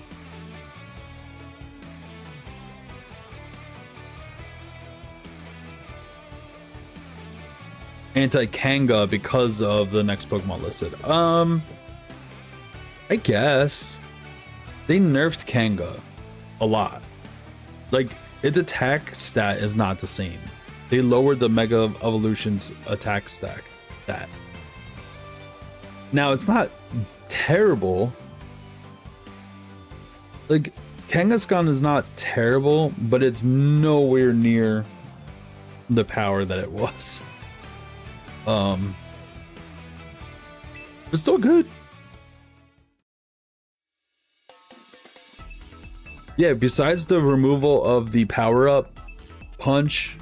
Anti-Kanga because of the next Pokemon listed. I guess they nerfed Kanga a lot. Like, its attack stat is not the same. They lowered the Mega Evolution's attack stat. Now, it's not terrible. Like, Kangaskhan is not terrible, but it's nowhere near the power that it was. But still good. Yeah, besides the removal of the power-up punch,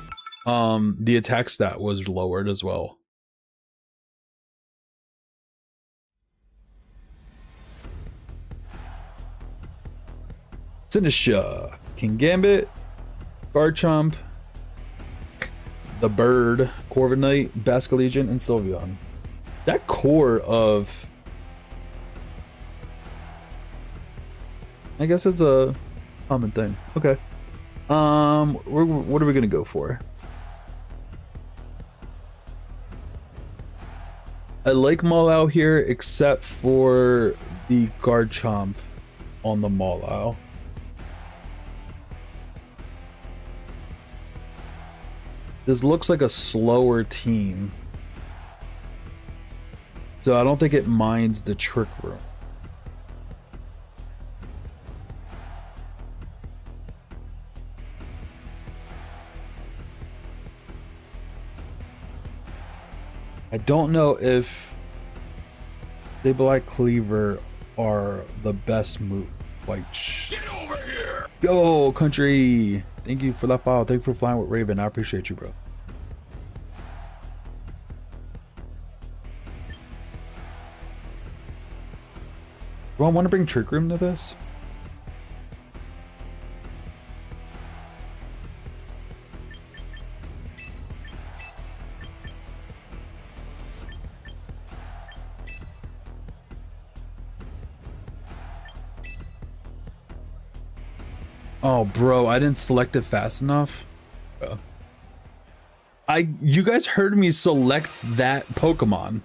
the attack stat was lowered as well. Sinistra, King Gambit, Garchomp, the Bird, Corviknight, Basculegion, and Sylveon. That core of... I guess it's a common thing. Okay. What are we gonna go for? I like Mawile here, except for the Garchomp on the Mawile. This looks like a slower team, so I don't think it minds the Trick Room. I don't know if Sableye Cleaver are the best move. Like, get over here! Yo, country! Thank you for that follow. Thank you for flying with Raven. I appreciate you, bro. Do I want to bring Trick Room to this? Oh, bro, I didn't select it fast enough. Bro. You guys heard me select that Pokemon.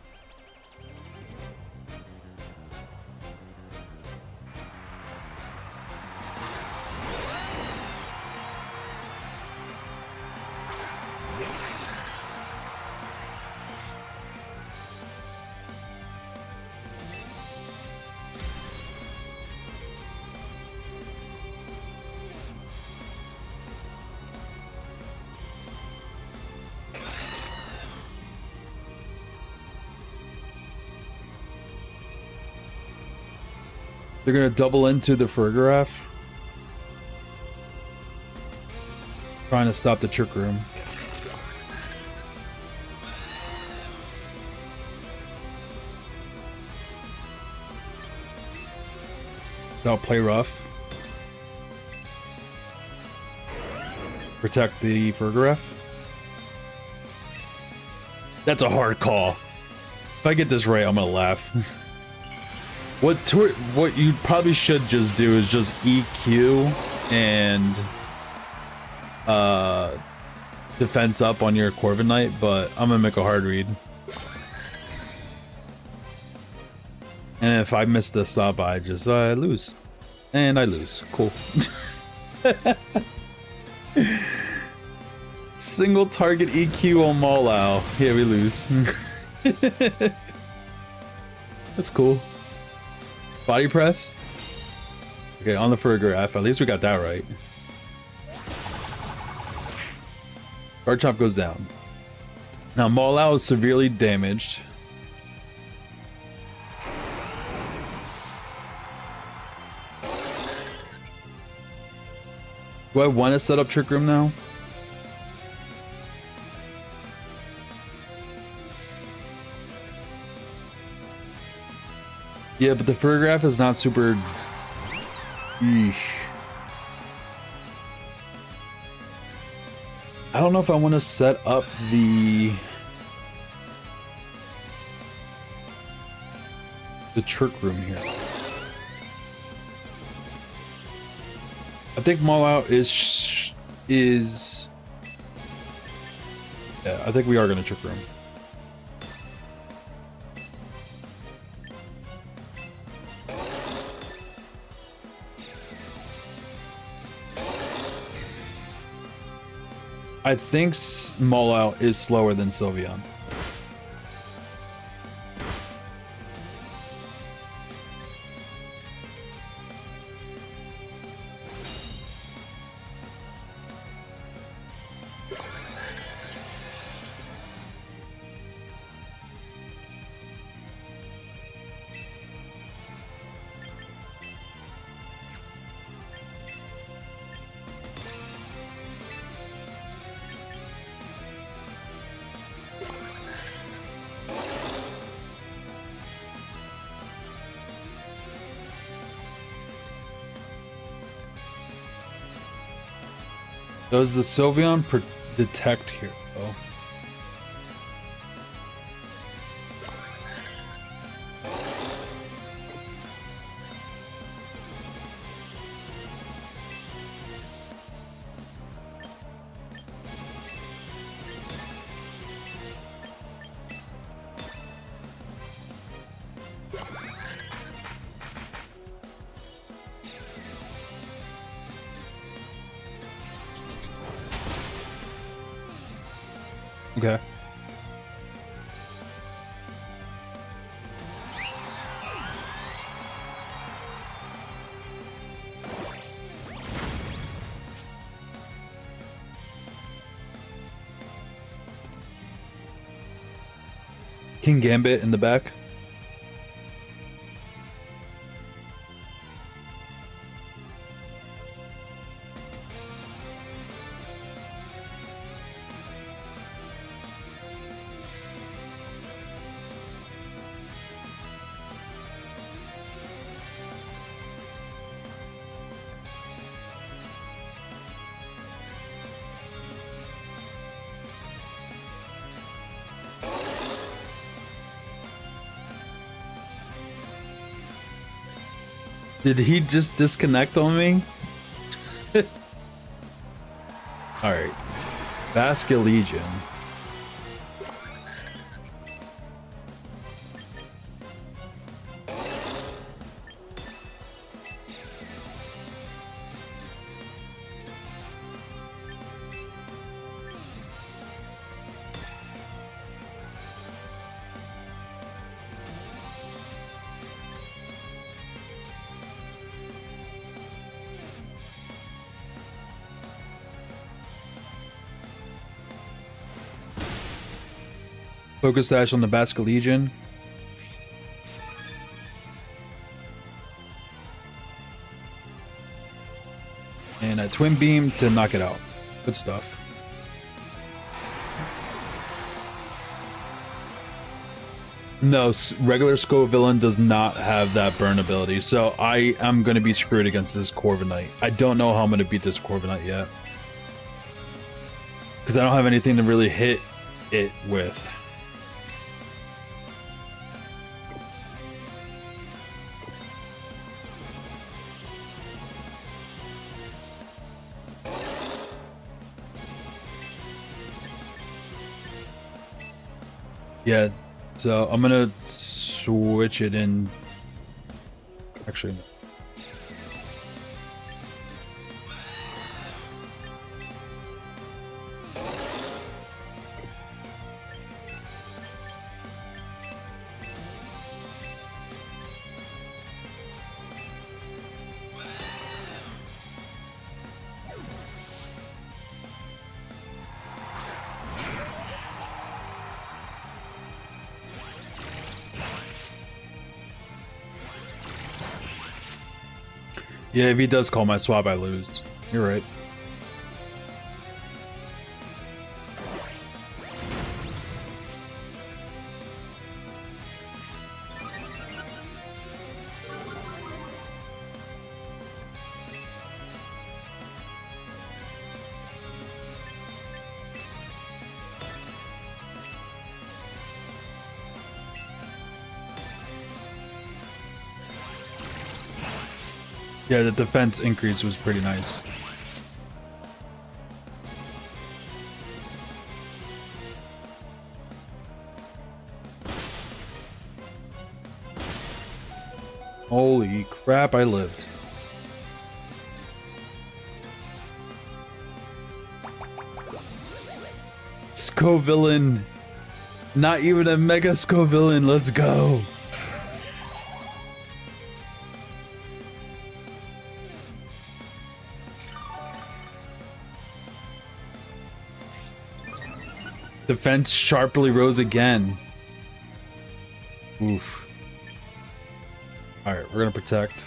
They're gonna double into the Farigiraf. Trying to stop the Trick Room. I'll play rough. Protect the Farigiraf. That's a hard call. If I get this right, I'm gonna laugh. What you probably should just do is just EQ and defense up on your Corviknight, but I'm gonna make a hard read. And if I miss this up, I just lose. And I lose. Cool. Single target EQ on Mawile. Yeah, we lose. That's cool. Body press? Okay, on the Farigiraf. At least we got that right. Garchomp goes down. Now Mawile is severely damaged. Do I want to set up Trick Room now? Yeah, but the Farigiraf is not super... Eesh. I don't know if I want to set up the Trick Room here. I think Mawile is... Yeah, I think we are going to Trick Room. I think Mawile is slower than Sylveon. Does the Sylveon detect here? Oh. Okay. King Gambit in the back. Did he just disconnect on me? Alright. Basculegion. Focus Sash on the Basculegion. And a Twin Beam to knock it out. Good stuff. No, regular Scovillian does not have that burn ability, so I am going to be screwed against this Corviknight. I don't know how I'm going to beat this Corviknight yet. Because I don't have anything to really hit it with. Yeah, so I'm gonna switch it in. Actually, no. Yeah, if he does call my swap, I lose. You're right. Yeah, the defense increase was pretty nice. Holy crap, I lived. Scovillian. Not even a Mega Scovillian, let's go. Defense sharply rose again. Oof. Alright, we're gonna protect.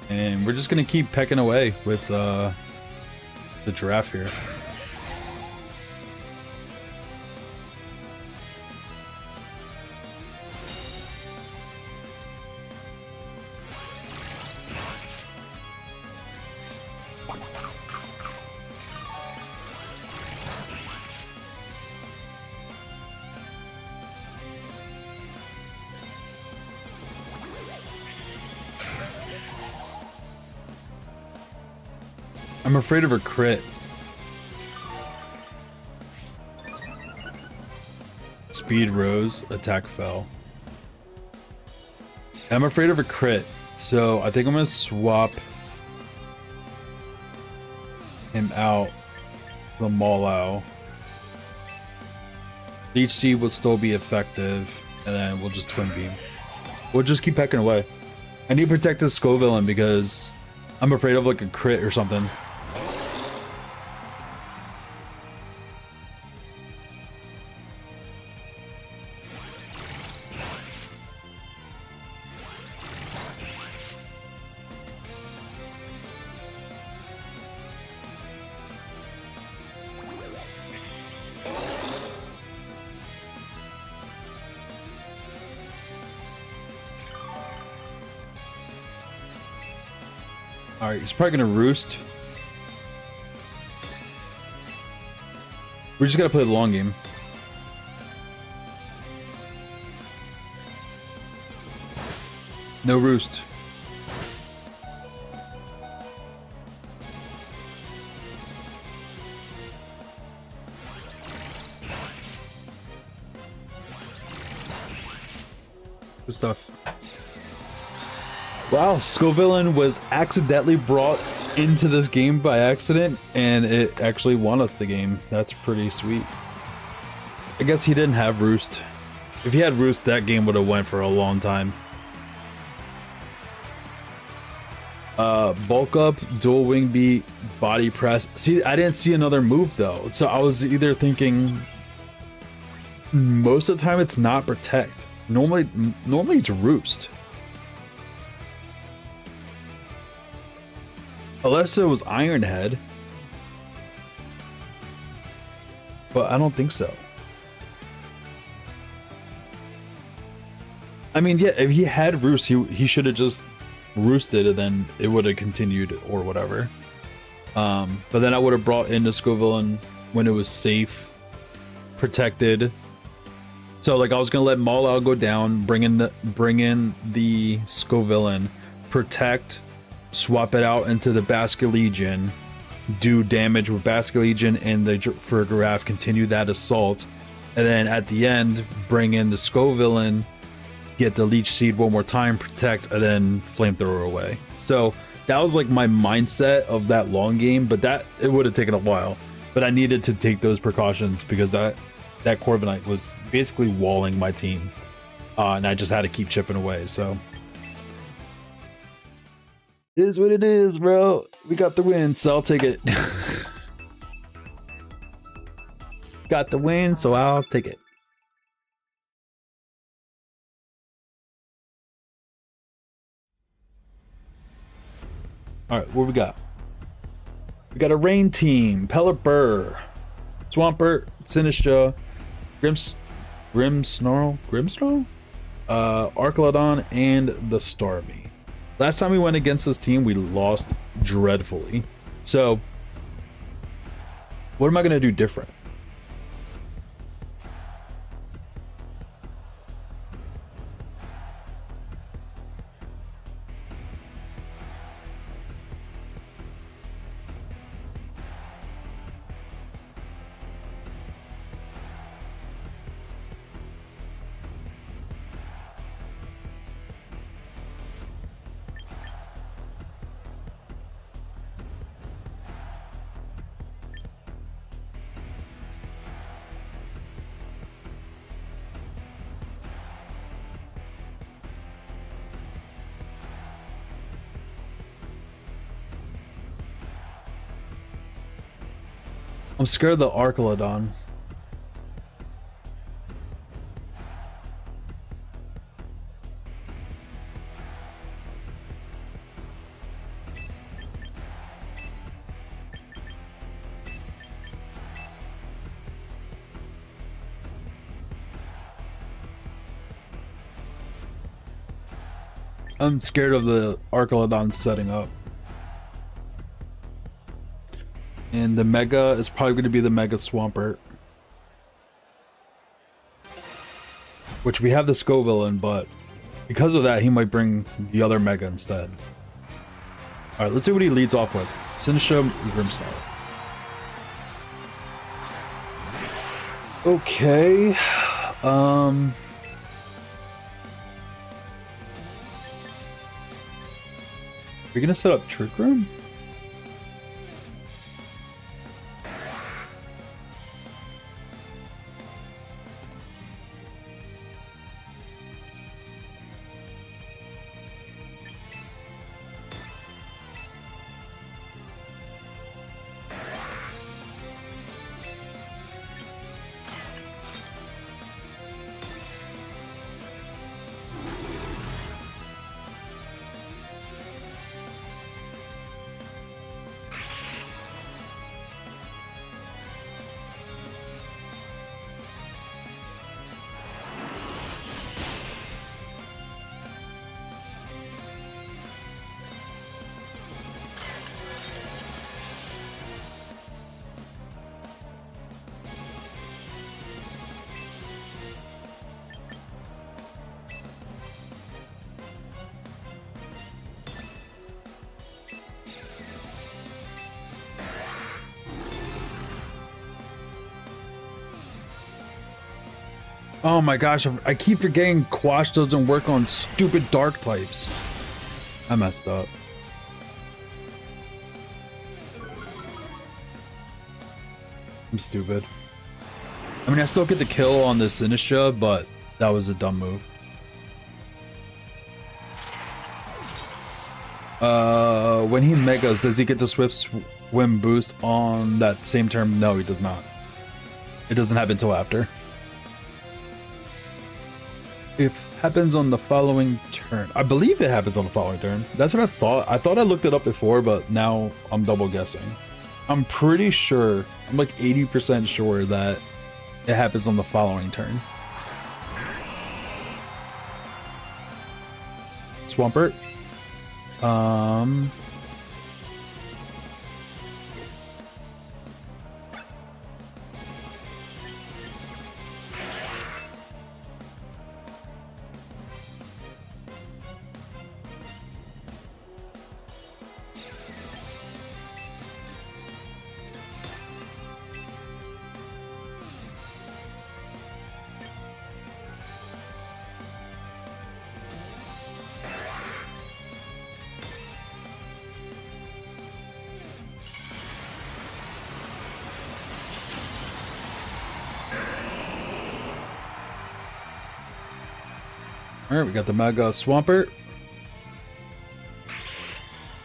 And we're just gonna keep pecking away with the giraffe here. I'm afraid of a crit. Speed rose, attack fell. I'm afraid of a crit, so I think I'm gonna swap him out. The Maul. Leech Seed will still be effective, and then we'll just Twin Beam. We'll just keep pecking away. I need to protect this Scovillian because I'm afraid of like a crit or something. Alright, he's probably gonna roost. We just gotta play the long game. No roost. Good stuff. Wow, Scovillian was accidentally brought into this game by accident, and it actually won us the game. That's pretty sweet. I guess he didn't have Roost. If he had Roost, that game would have went for a long time. Bulk up, dual wing beat, body press. See, I didn't see another move though, so I was either thinking most of the time it's not protect. Normally it's Roost. Unless it was Iron Head. But I don't think so. I mean, yeah, if he had Roost, he should have just roosted and then it would have continued or whatever. But then I would have brought in the Scovillian when it was safe, protected. So like I was gonna let Maul go down, bring in the Scovillian, protect, swap it out into the Basket Legion, do damage with Basket Legion and the for Giraffe, continue that assault, and then at the end bring in the Scovillian, get the Leech Seed one more time, protect, and then Flamethrower away. So that was like my mindset of that long game, but it would have taken a while. But I needed to take those precautions because that Corviknight was basically walling my team, and I just had to keep chipping away. So it is what it is, bro. We got the win, so I'll take it. Got the win, so I'll take it. Alright, what we got? We got a Rain Team, Pelipper, Swampert, Sinistra, Grimmsnarl, Archelodon, and the Starmie. Last time we went against this team, we lost dreadfully. So, what am I going to do different? I'm scared of the Archelodon. I'm scared of the Archelodon setting up. And the Mega is probably going to be the Mega Swampert. Which we have the Scovillian, but because of that, he might bring the other Mega instead. All right, let's see what he leads off with. Sinistra, Grimstar. Okay. We're gonna set up Trick Room? Oh my gosh, I keep forgetting Quash doesn't work on stupid dark types. I messed up. I'm stupid. I mean, I still get the kill on the Sinistra, but that was a dumb move. When he megas, does he get the Swift Swim boost on that same turn? No, he does not. It doesn't happen until after. It happens on the following turn. I believe it happens on the following turn. That's what I thought. I thought I looked it up before, but now I'm double guessing. I'm pretty sure, I'm like 80% sure that it happens on the following turn. Swampert. Alright, we got the Mega Swampert.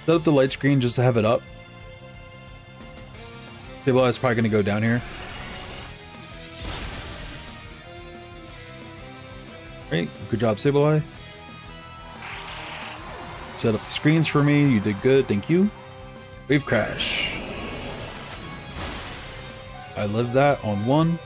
Set up the light screen just to have it up. Sableye is probably going to go down here. Great, good job, Sableye. Set up the screens for me, you did good, thank you. Wave Crash. I lived that on one.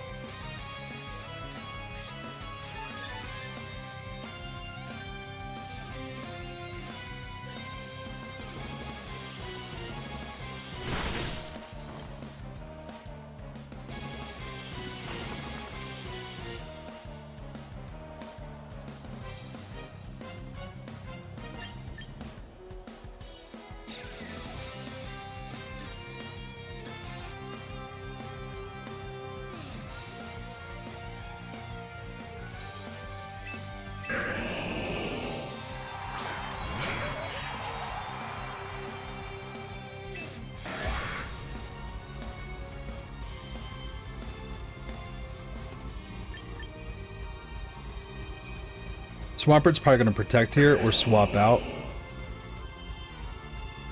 Swampert's probably going to protect here or swap out.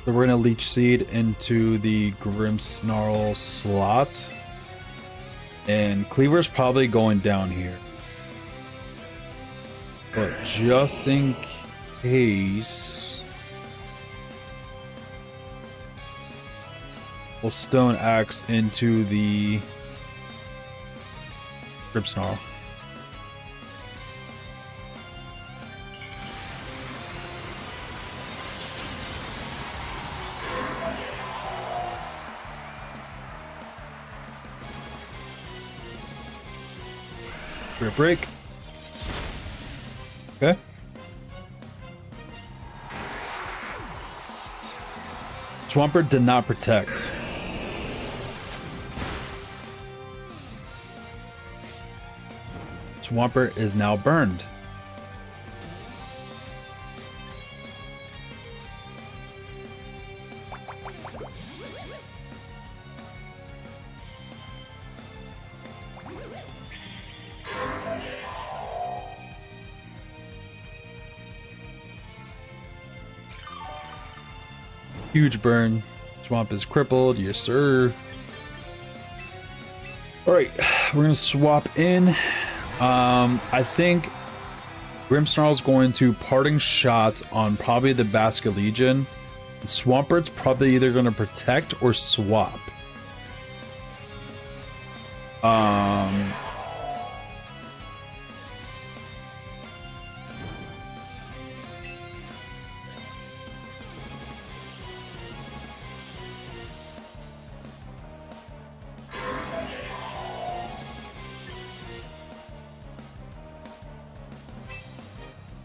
So we're going to Leech Seed into the Grimmsnarl slot. And Cleaver's probably going down here. But just in case, we'll Stone Axe into the Grimmsnarl. Break. Okay. Swampert did not protect. Swampert is now burned. Huge burn. Swamp is crippled. Yes, sir. All right, we're gonna swap in. I think Grimmsnarl's going to parting shot on probably the Basculegion. Swampert's probably either going to protect or swap.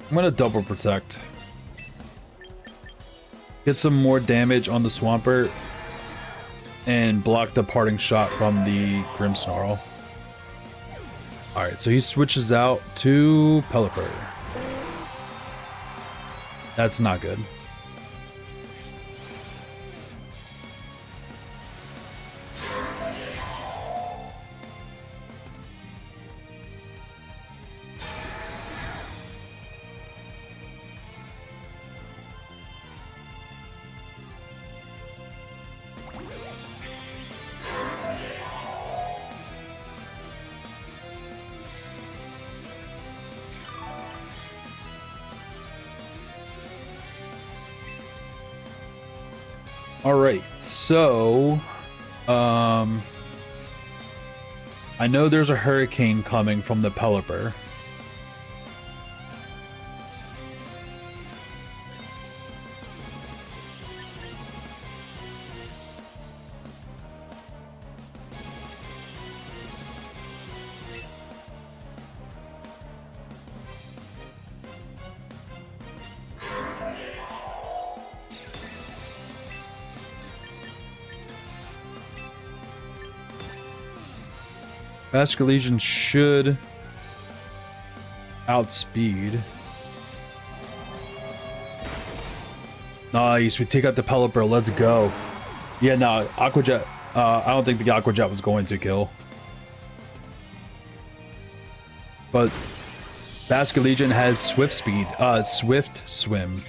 I'm gonna double protect. Get some more damage on the Swampert and block the parting shot from the Grimmsnarl. Alright, so he switches out to Pelipper. That's not good. Alright, so I know there's a hurricane coming from the Pelipper. Basculegion should outspeed. Nice, we take out the Pelipper, let's go. Yeah, no, Aqua Jet, I don't think the Aqua Jet was going to kill. But Basculegion has Swift Speed, Swift Swim.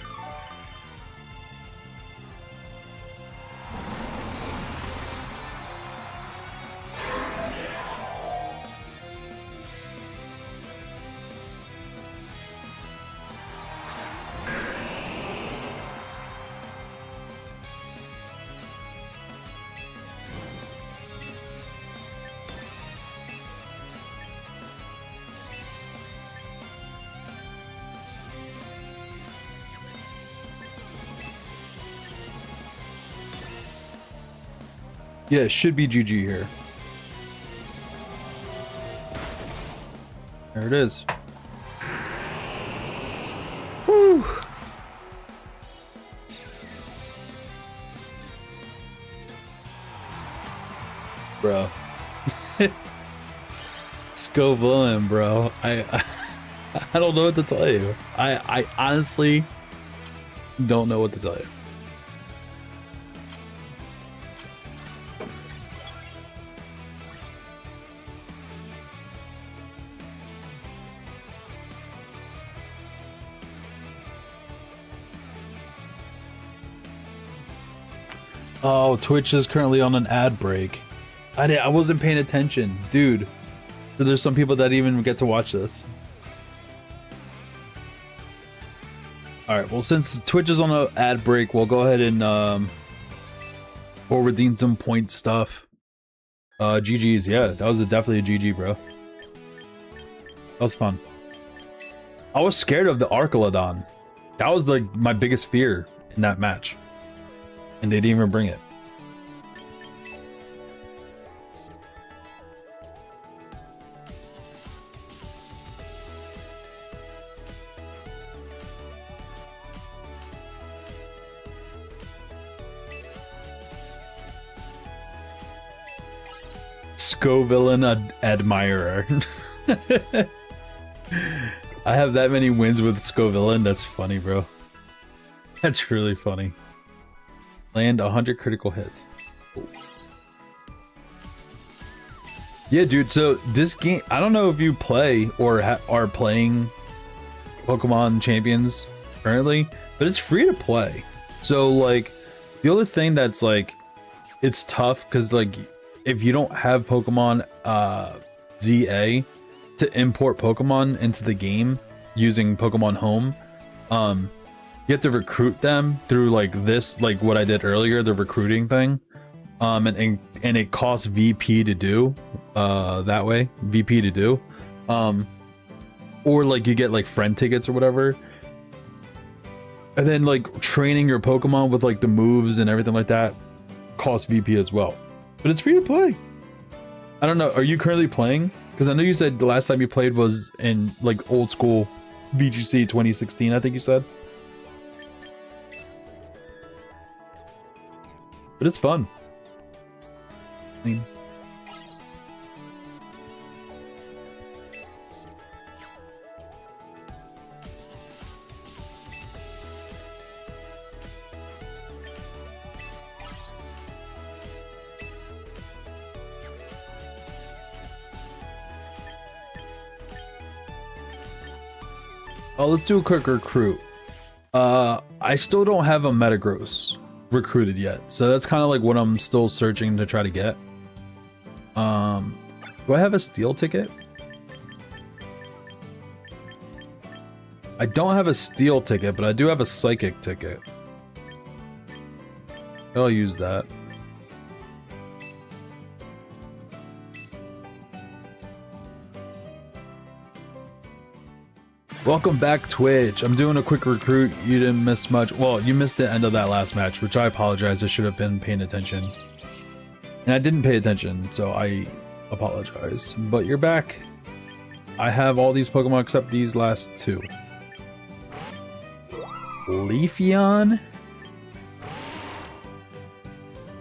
Yeah, it should be GG here. There it is. Woo! Bro. Scovillian, bro. I don't know what to tell you. I honestly don't know what to tell you. Oh, Twitch is currently on an ad break. I wasn't paying attention, dude. There's some people that even get to watch this. All right, well, since Twitch is on an ad break, we'll go ahead and we'll redeem some point stuff. GG's, yeah, that was definitely a GG, bro. That was fun. I was scared of the Archelodon. That was like my biggest fear in that match. And they didn't even bring it. Scovillian admirer. I have that many wins with Scovillian. That's funny, bro. That's really funny. Land 100 critical hits. Ooh. Yeah, dude. So this game, I don't know if you play or are playing Pokemon Champions currently, but it's free to play. So like, the only thing that's like, it's tough because like, if you don't have Pokemon ZA to import Pokemon into the game using Pokemon Home, you have to recruit them through like this, like what I did earlier, the recruiting thing. And it costs VP to do that way, VP to do, or like you get like friend tickets or whatever, and then like training your Pokemon with like the moves and everything like that costs VP as well, but it's free to play. I don't know, are you currently playing? Because I know you said the last time you played was in like old school VGC 2016, I think you said, but it's fun. Oh, let's do a quick recruit. I still don't have a Metagross recruited yet, so that's kind of like what I'm still searching to try to get. Do I have a steel ticket? I don't have a steel ticket, but I do have a psychic ticket. I'll use that. Welcome back, Twitch. I'm doing a quick recruit. You didn't miss much. Well, you missed the end of that last match, which I apologize. I should have been paying attention. And I didn't pay attention, so I apologize. But you're back. I have all these Pokemon except these last two. Leafeon?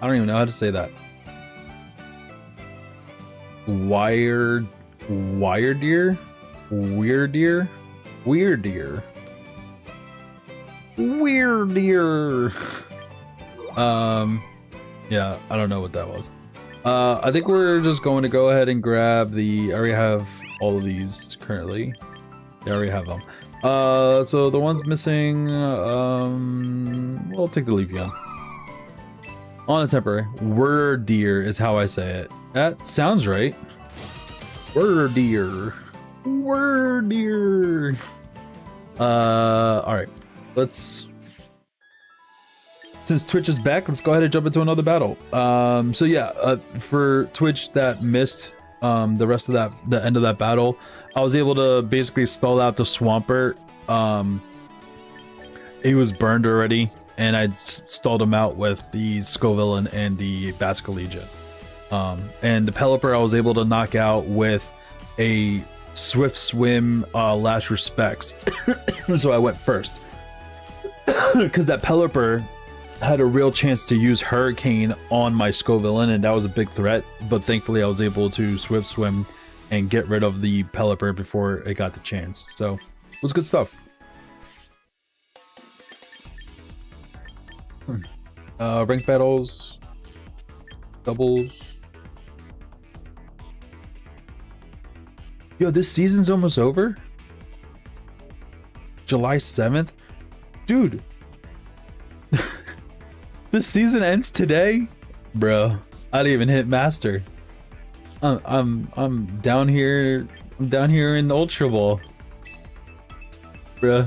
I don't even know how to say that. Weirdeer? Weirdeer? Weirdeer. Yeah, I don't know what that was. I think we're just going to go ahead and grab the, I already have all of these currently. I already have them. So the ones missing, we'll take the Leafeon. On a temporary. Wordeer is how I say it. That sounds right. Wordeer. Wordeer. Alright. Let's... Since Twitch is back, let's go ahead and jump into another battle. So yeah, for Twitch that missed the rest of that, the end of that battle, I was able to basically stall out the Swampert. He was burned already, and I stalled him out with the Scovillian and the Basculegion. And the Pelipper I was able to knock out with a Swift Swim, Last Respects. So I went first. Because that Pelipper had a real chance to use Hurricane on my Scovillian, and that was a big threat, but thankfully I was able to Swift Swim and get rid of the Pelipper before it got the chance. So it was good stuff. Rank battles, doubles. Yo, this season's almost over. July 7th, dude. This season ends today, bro. I didn't even hit master. I'm down here. I'm down here in Ultra Ball, bro.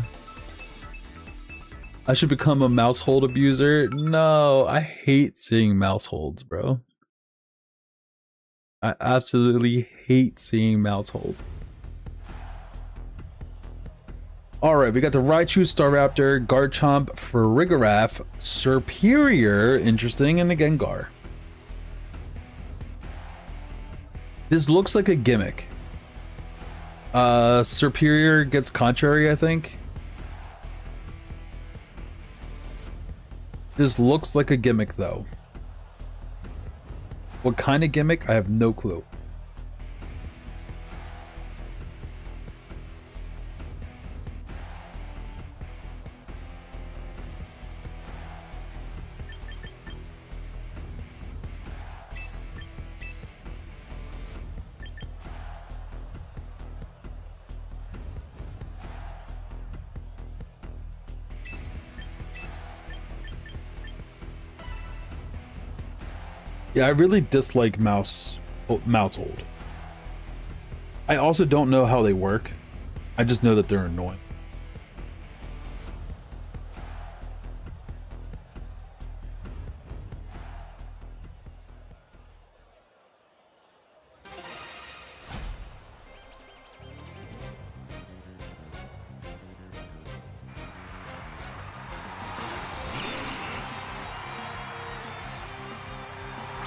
I should become a mouse hold abuser. No, I hate seeing mouse holds, bro. I absolutely hate seeing mouse holds. Alright, we got the Raichu, Staraptor, Garchomp, Farigiraf, Serperior, interesting, and a Gengar. This looks like a gimmick. Serperior gets Contrary, I think. This looks like a gimmick, though. What kind of gimmick? I have no clue. Yeah, I really dislike mouse hold. I also don't know how they work. I just know that they're annoying.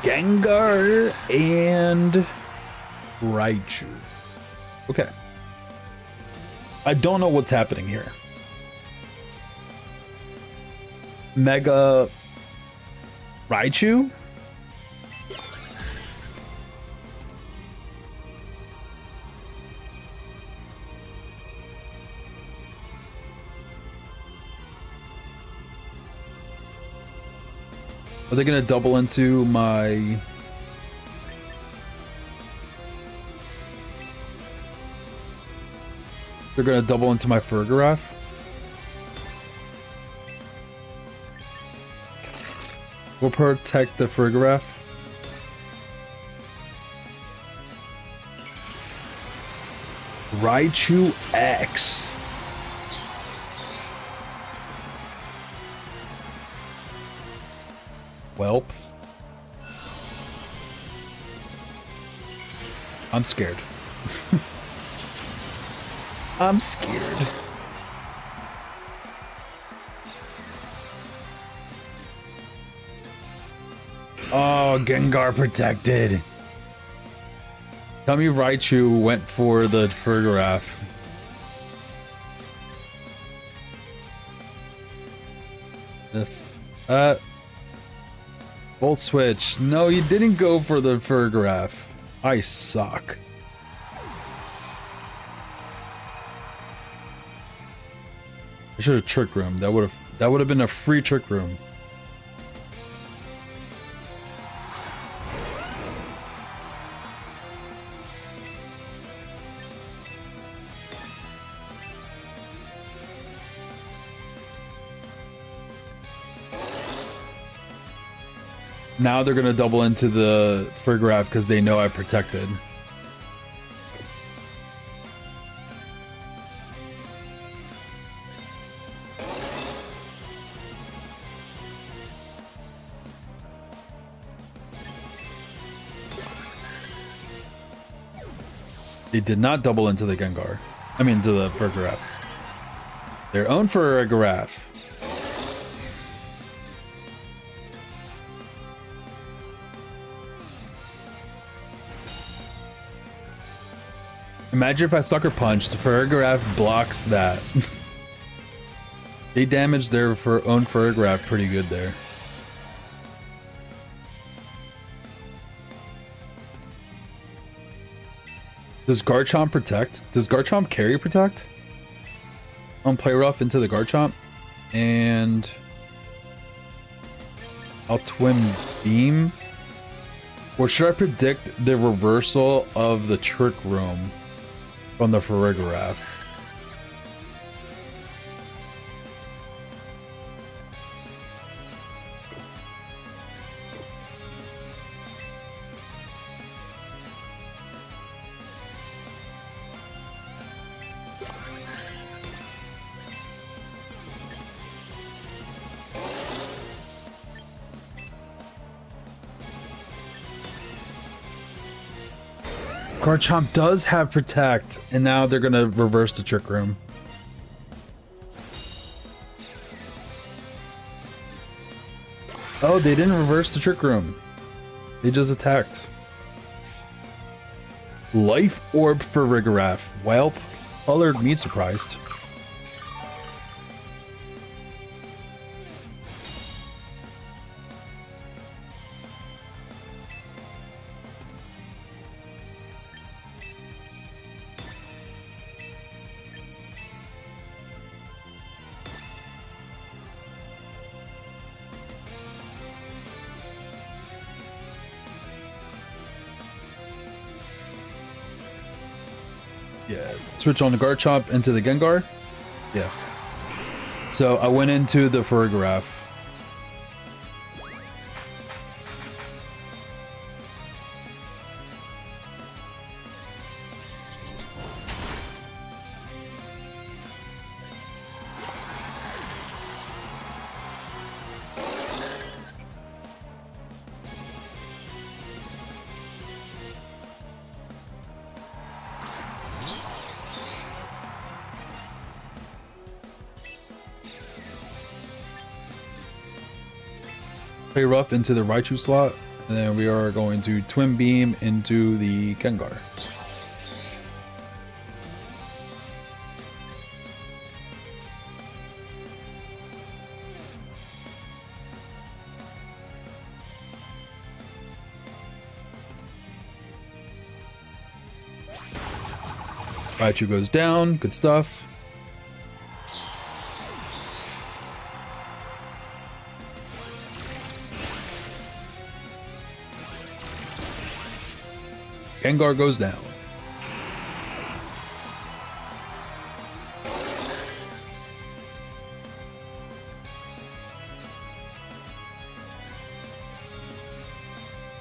Gengar and Raichu. Okay. I don't know what's happening here. Mega Raichu? Are they gonna double into my... They're gonna double into my Fergaraf? We'll protect the Fergaraf. Raichu X. Welp. I'm scared. I'm scared. Oh, Gengar protected. Tell me Raichu went for the Fergaraf. This, Volt Switch. No, you didn't go for the Fergaraf. I suck. I should have Trick Room. That would have been a free Trick Room. Now they're gonna double into the Fergaraf because they know I protected. They did not double into the Gengar. I mean, to the Fergaraf. Their own Fergaraf. Imagine if I Sucker Punch, the Fergaraf blocks that. They damaged their own Fergaraf pretty good there. Does Garchomp protect? Does Garchomp carry protect? Play rough into the Garchomp. And I'll Twin Beam. Or should I predict the reversal of the Trick Room from the Fergaraf? Garchomp does have Protect, and now they're gonna reverse the Trick Room. Oh, they didn't reverse the Trick Room. They just attacked. Life Orb for Fergaraf. Welp, colored me surprised. Yeah. Switch on the Garchomp into the Gengar. Yeah. So I went into the Farigiraf. Play rough into the Raichu slot, and then we are going to Twin Beam into the Gengar. Raichu goes down, good stuff. Gengar goes down.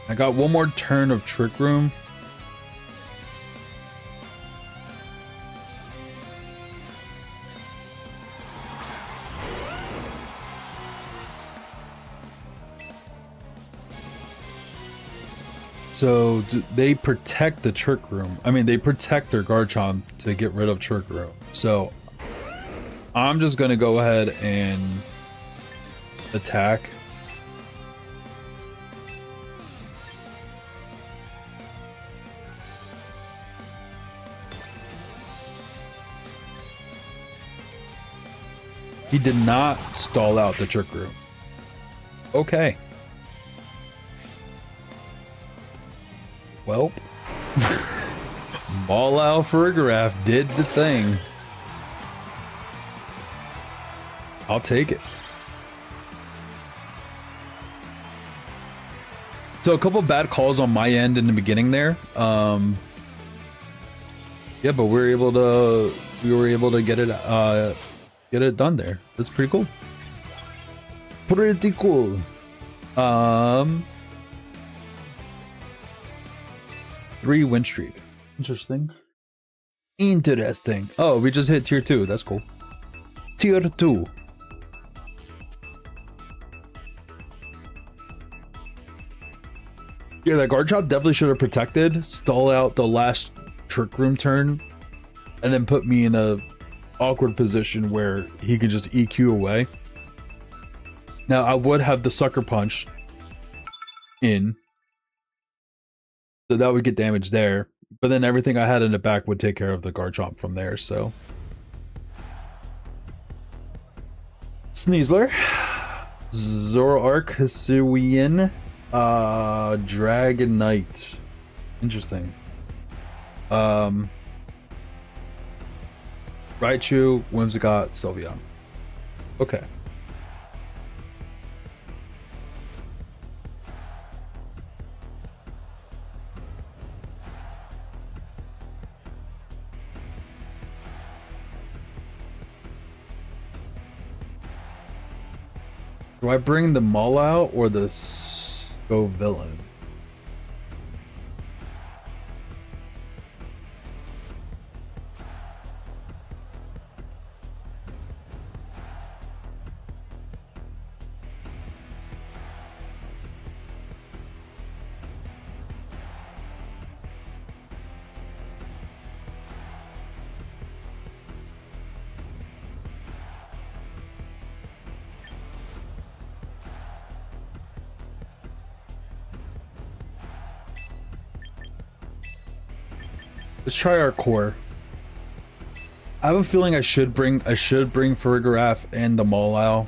I got one more turn of Trick Room. So they protect the Trick Room. I mean, they protect their Garchomp to get rid of Trick Room. So I'm just gonna go ahead and attack. He did not stall out the Trick Room. Okay. Well, Ball Out Farigiraf did the thing. I'll take it. So a couple bad calls on my end in the beginning there. Yeah, but we were able to get it done there. That's pretty cool. Pretty cool. 3 win streak. Interesting. Interesting. Oh, we just hit tier 2. That's cool. Tier 2. Yeah, that Garchomp definitely should have protected, stall out the last Trick Room turn, and then put me in a awkward position where he could just EQ away. Now, I would have the Sucker Punch in, so that would get damage there, but then everything I had in the back would take care of the Garchomp from there, so. Sneasler. Zoroark, Dragonite. Interesting. Raichu, Whimsicott, Sylveon. Okay. Do I bring the Maul out or the Scovillian? Let's try our core. I have a feeling I should bring Farigiraf and the Maul,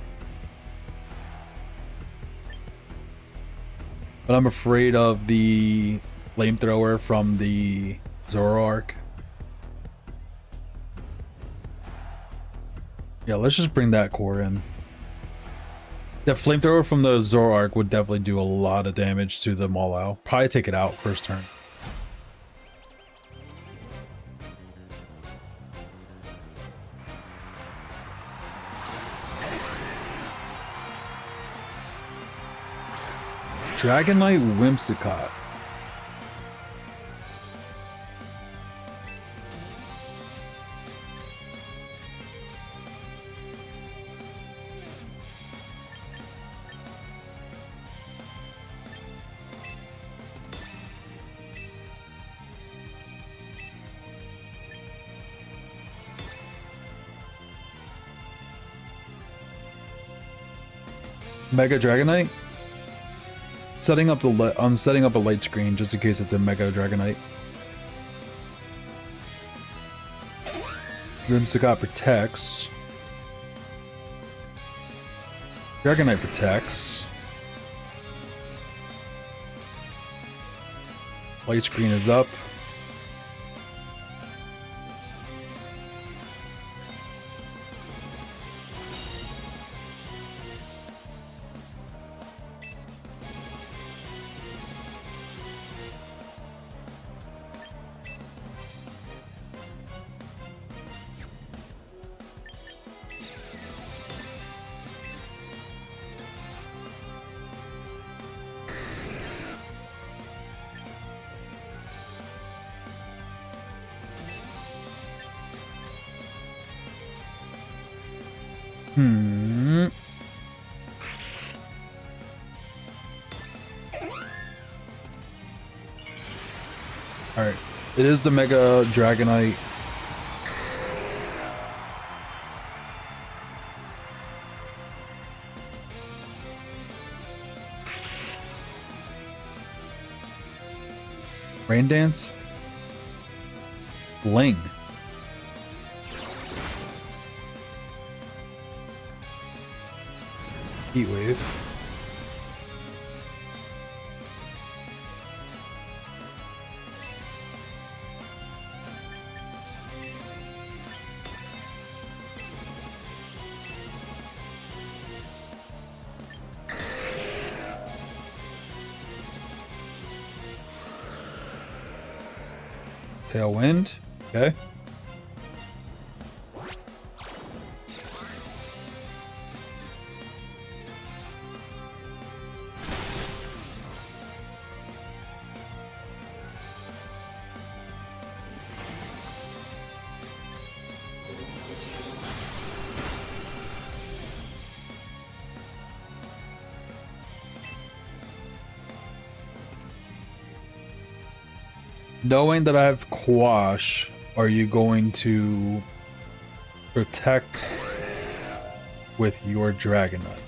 but I'm afraid of the flamethrower from the Zoroark. Yeah, let's just bring that core in. The flamethrower from the Zoroark would definitely do a lot of damage to the Maul. Probably take it out first turn. Dragonite Whimsicott. Mega Dragonite? I'm setting up a light screen just in case it's a Mega Dragonite. Whimsicott protects. Dragonite protects. Light screen is up. Alright. It is the Mega Dragonite. Rain Dance? Bling. Heat Wave. Tailwind. Okay. Knowing that I have Quash, are you going to protect with your Dragonite?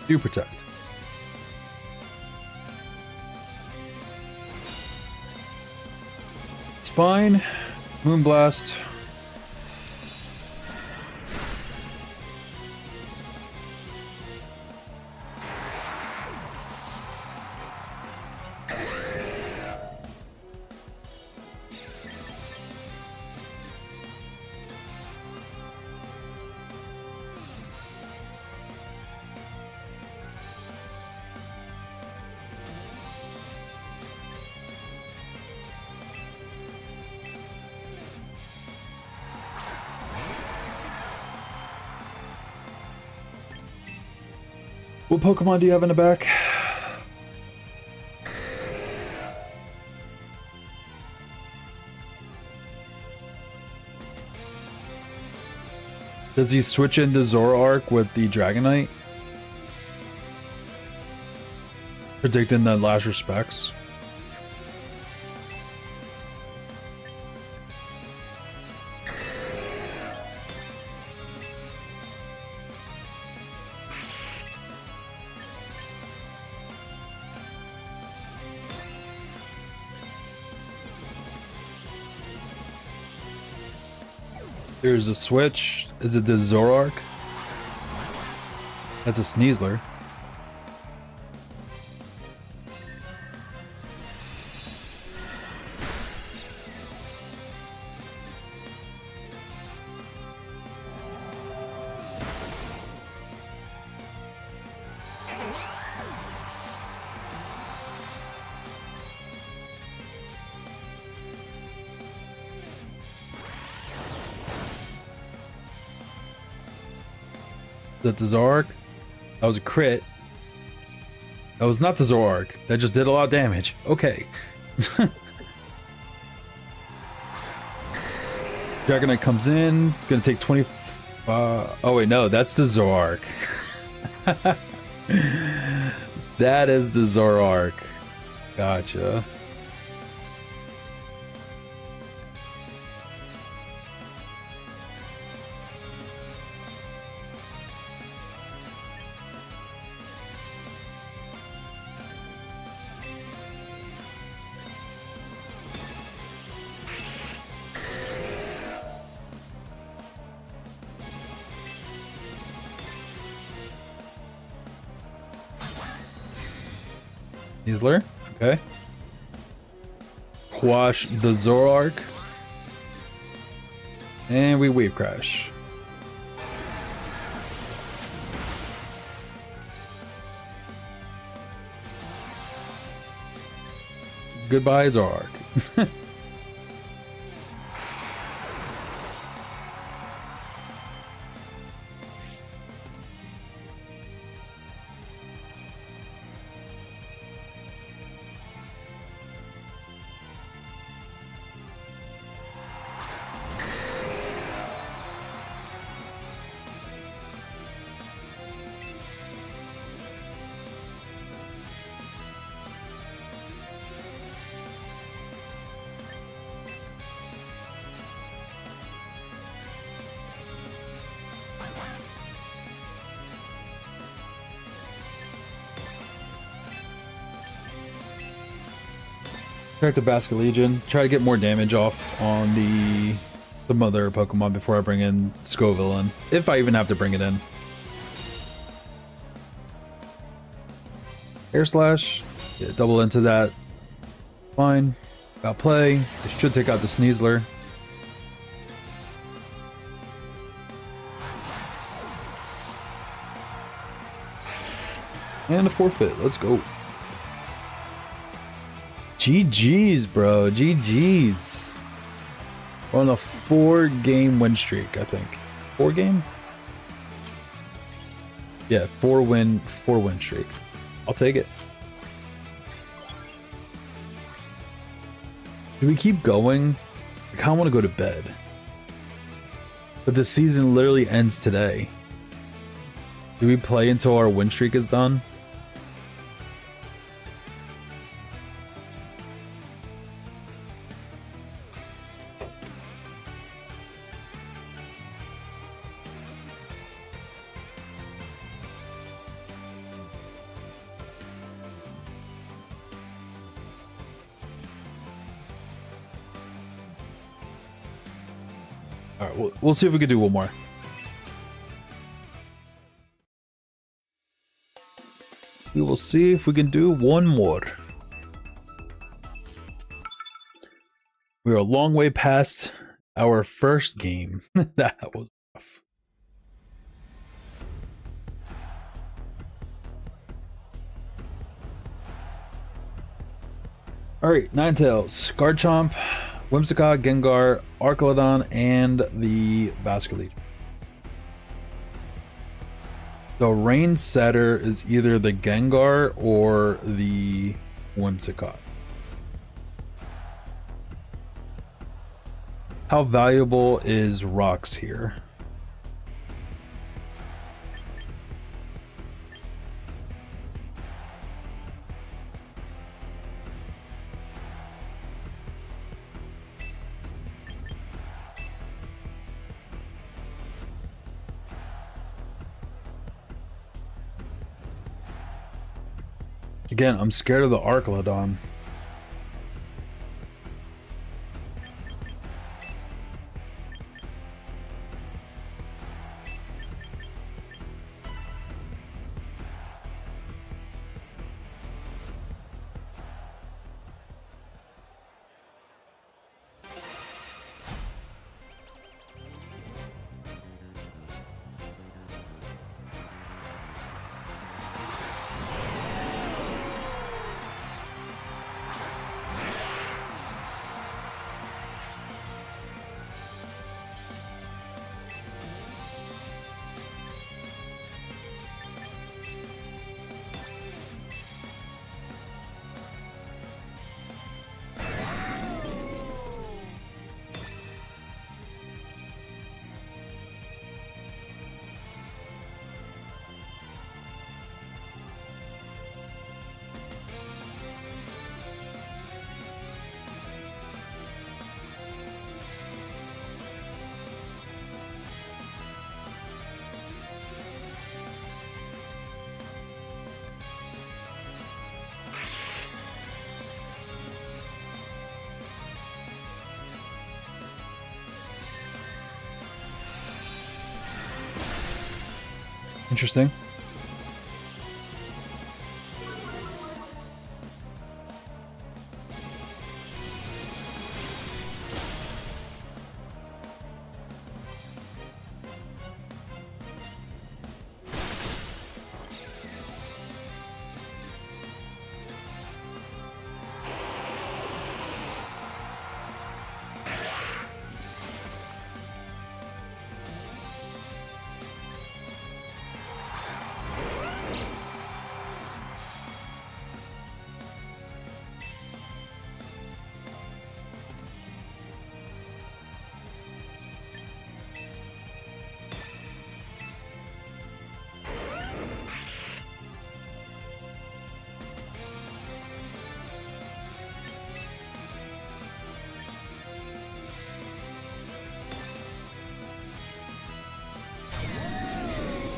Do protect. Fine. Moonblast. What Pokemon do you have in the back? Does he switch into Zoroark with the Dragonite? Predicting the last respects. There's a switch. Is it the Zoroark? That's a Sneasler. the Zoroark. That was a crit. That was not the Zoroark. That just did a lot of damage. Okay. Dragonite comes in. It's gonna take 20. Oh wait, no, that's the Zoroark. That is the Zoroark. Gotcha. Heisler, okay. Quash the Zoroark. And we Wave Crash. Goodbye, Zoroark. Track the Basculegion. Try to get more damage off on the mother Pokemon before I bring in Scovillian. If I even have to bring it in. Air Slash. Yeah, double into that. Fine. Got play. It should take out the Sneasler. And a forfeit. Let's go. GG's, bro. GG's. We're on a 4-game win streak, I think. 4-game? Yeah, 4-win streak. I'll take it. Do we keep going? I kind of want to go to bed. But the season literally ends today. Do we play until our win streak is done? All right, we'll see if we can do one more. We will see if we can do one more. We are a long way past our first game. That was rough. All right, Ninetales, Garchomp, Whimsicott, Gengar, Archelon, and the Basculegion. The Rain Setter is either the Gengar or the Whimsicott. How valuable is Rocks here? Again, I'm scared of the Archelon. Interesting.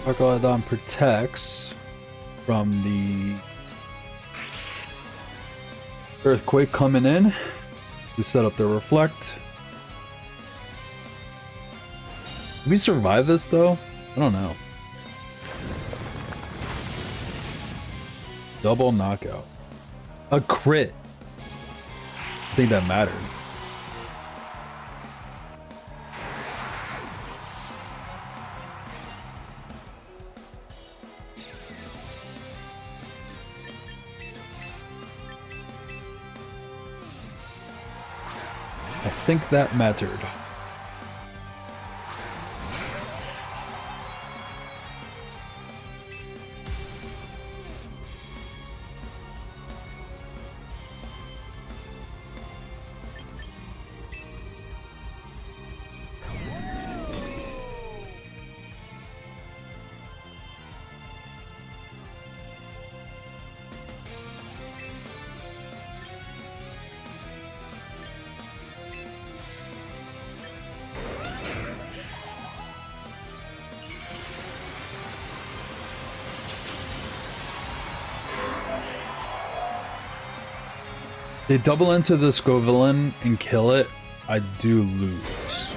Archelodon protects from the earthquake coming in. We set up the reflect. Did we survive this though? I don't know. Double knockout. A crit. I think that mattered. I think that mattered. They double into the Scovillian and kill it, I do lose.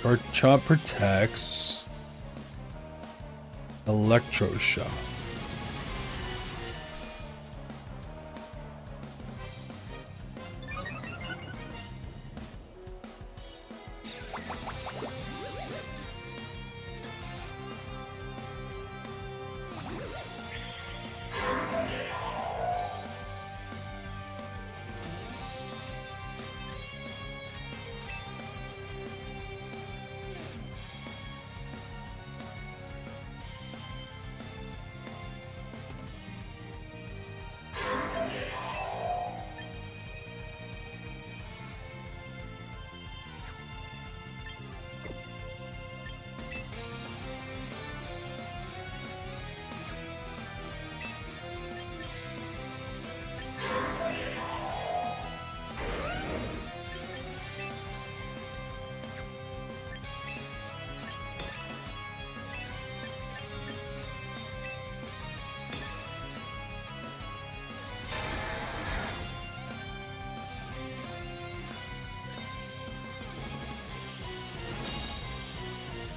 Garchomp protects. Electroshock.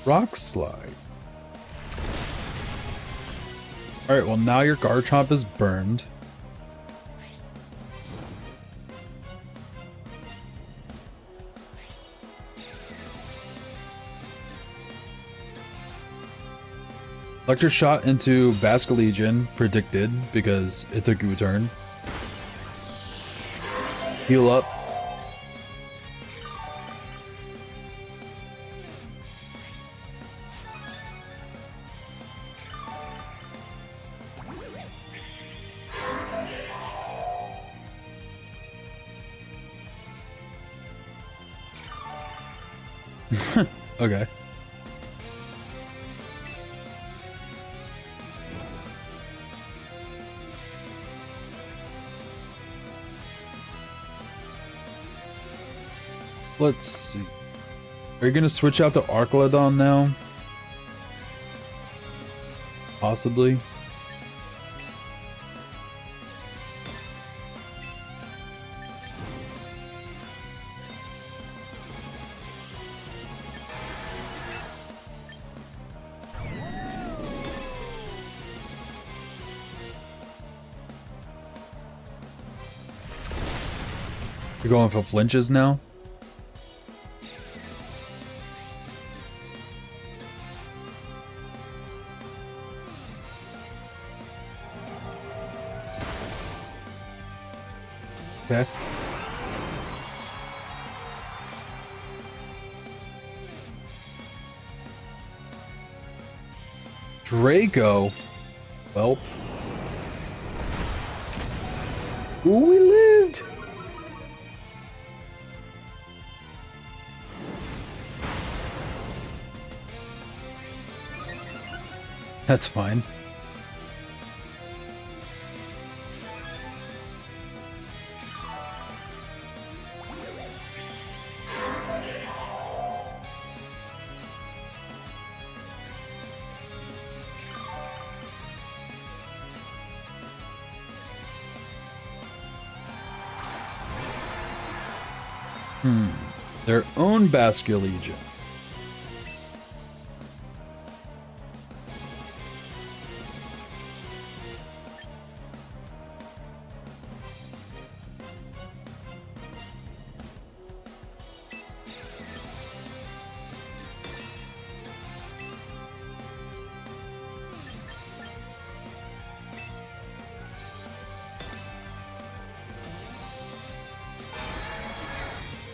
Rock Slide. Alright, well now your Garchomp is burned. Electric Shot into Basculegion, predicted, because it took you a turn. Heal up. Okay. Let's see. Are you gonna switch out to Archelodon now? Possibly. You're going for flinches now? Okay. Draco. Well. Ooh, we lived. That's fine. Their own Basque Legion.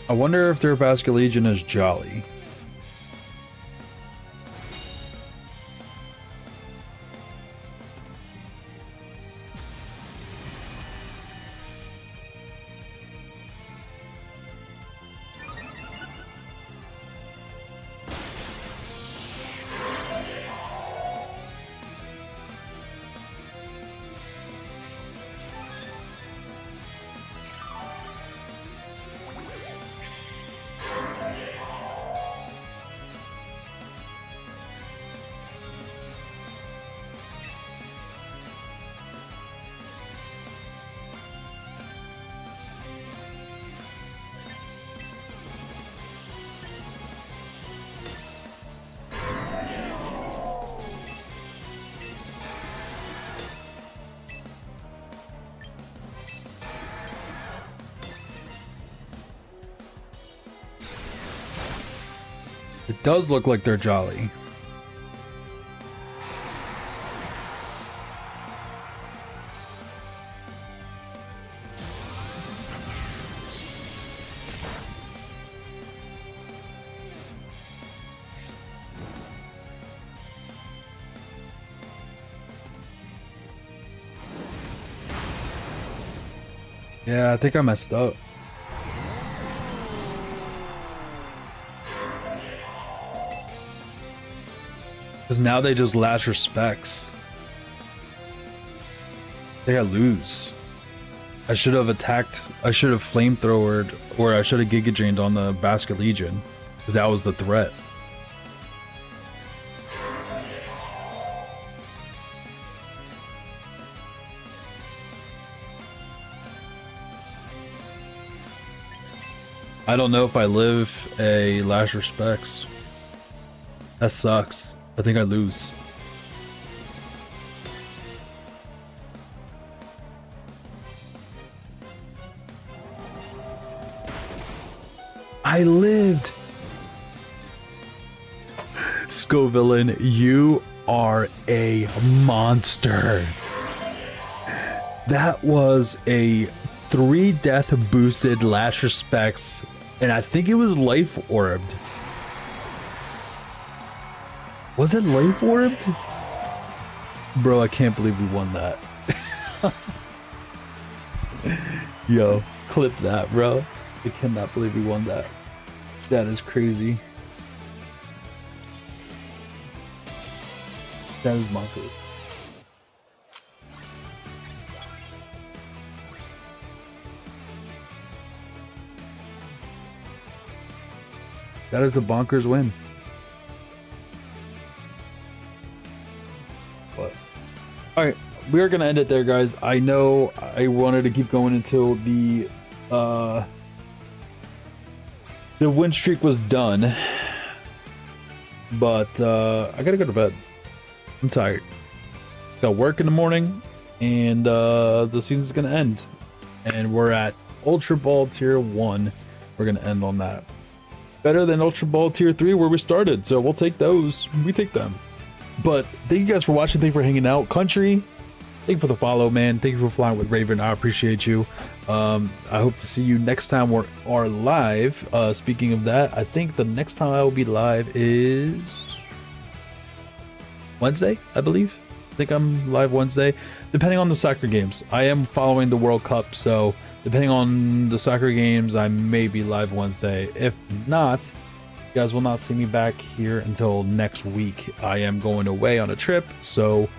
I wonder if their Basque Legion is Jolly. It does look like they're Jolly. Yeah, I think I messed up. Because now they just lash respects. I think I lose. I should have attacked. I should have flamethrowered, or I should have Giga Drained on the Basque Legion. Because that was the threat. I don't know if I live a Lash Respects. That sucks. I think I lose. I lived! Scovillian, you are a monster. That was a 3 death boosted Lash Respects, and I think it was Life Orbed. Was it Life Orbed? Bro, I can't believe we won that. Yo, clip that, bro. I cannot believe we won that. That is crazy. That is bonkers. That is a bonkers win. But all right, we are gonna end it there, guys. I know I wanted to keep going until the win streak was done, but I gotta go to bed. I'm tired. Got work in the morning, and the season's gonna end, and we're at Ultra Ball Tier 1. We're going to end on that. Better than Ultra Ball Tier 3 where we started, so we'll take those. We take them. But thank you guys for watching. Thank you for hanging out. Country, thank you for the follow, man. Thank you for flying with Raven. I appreciate you. I hope to see you next time we are live. Speaking of that, I think the next time I will be live is Wednesday, I believe. I think I'm live Wednesday, depending on the soccer games. I am following the World Cup, so depending on the soccer games, I may be live Wednesday. If not, you guys will not see me back here until next week. I am going away on a trip, so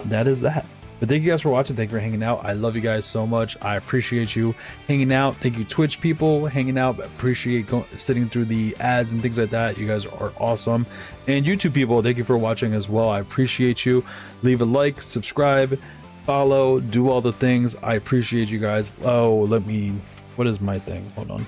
that is that. But thank you guys for watching. Thank you for hanging out. I love you guys so much. I appreciate you hanging out. Thank you, Twitch people, hanging out. I appreciate sitting through the ads and things like that. You guys are awesome. And YouTube people, thank you for watching as well. I appreciate you. Leave a like, subscribe, follow, do all the things. I appreciate you guys. Oh, what is my thing? Hold on.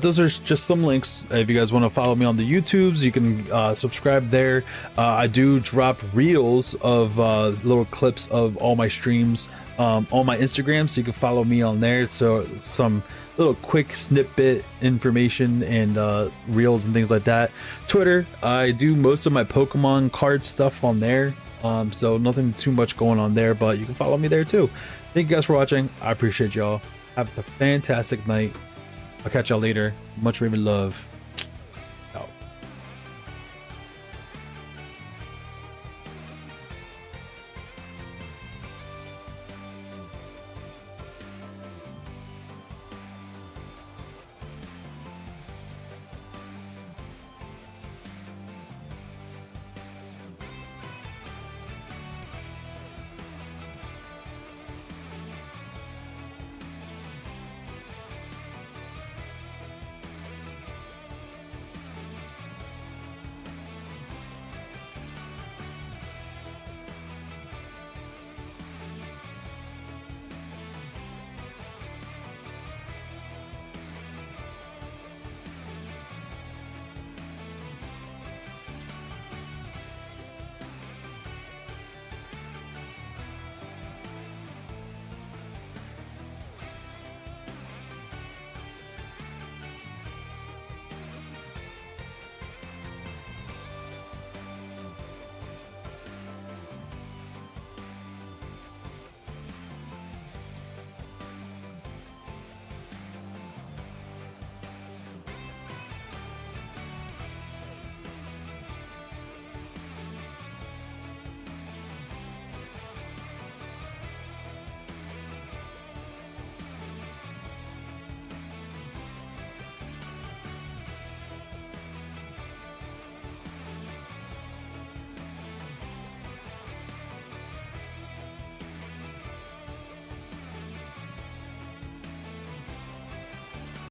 Those are just some links. If you guys want to follow me on the YouTubes, you can subscribe there. I do drop reels of little clips of all my streams on my Instagram, so you can follow me on there. So some little quick snippet information and reels and things like that. Twitter, I do most of my Pokemon card stuff on there. So nothing too much going on there, but you can follow me there too. Thank you guys for watching. I appreciate y'all. Have a fantastic night. I'll catch y'all later. Much Raven love.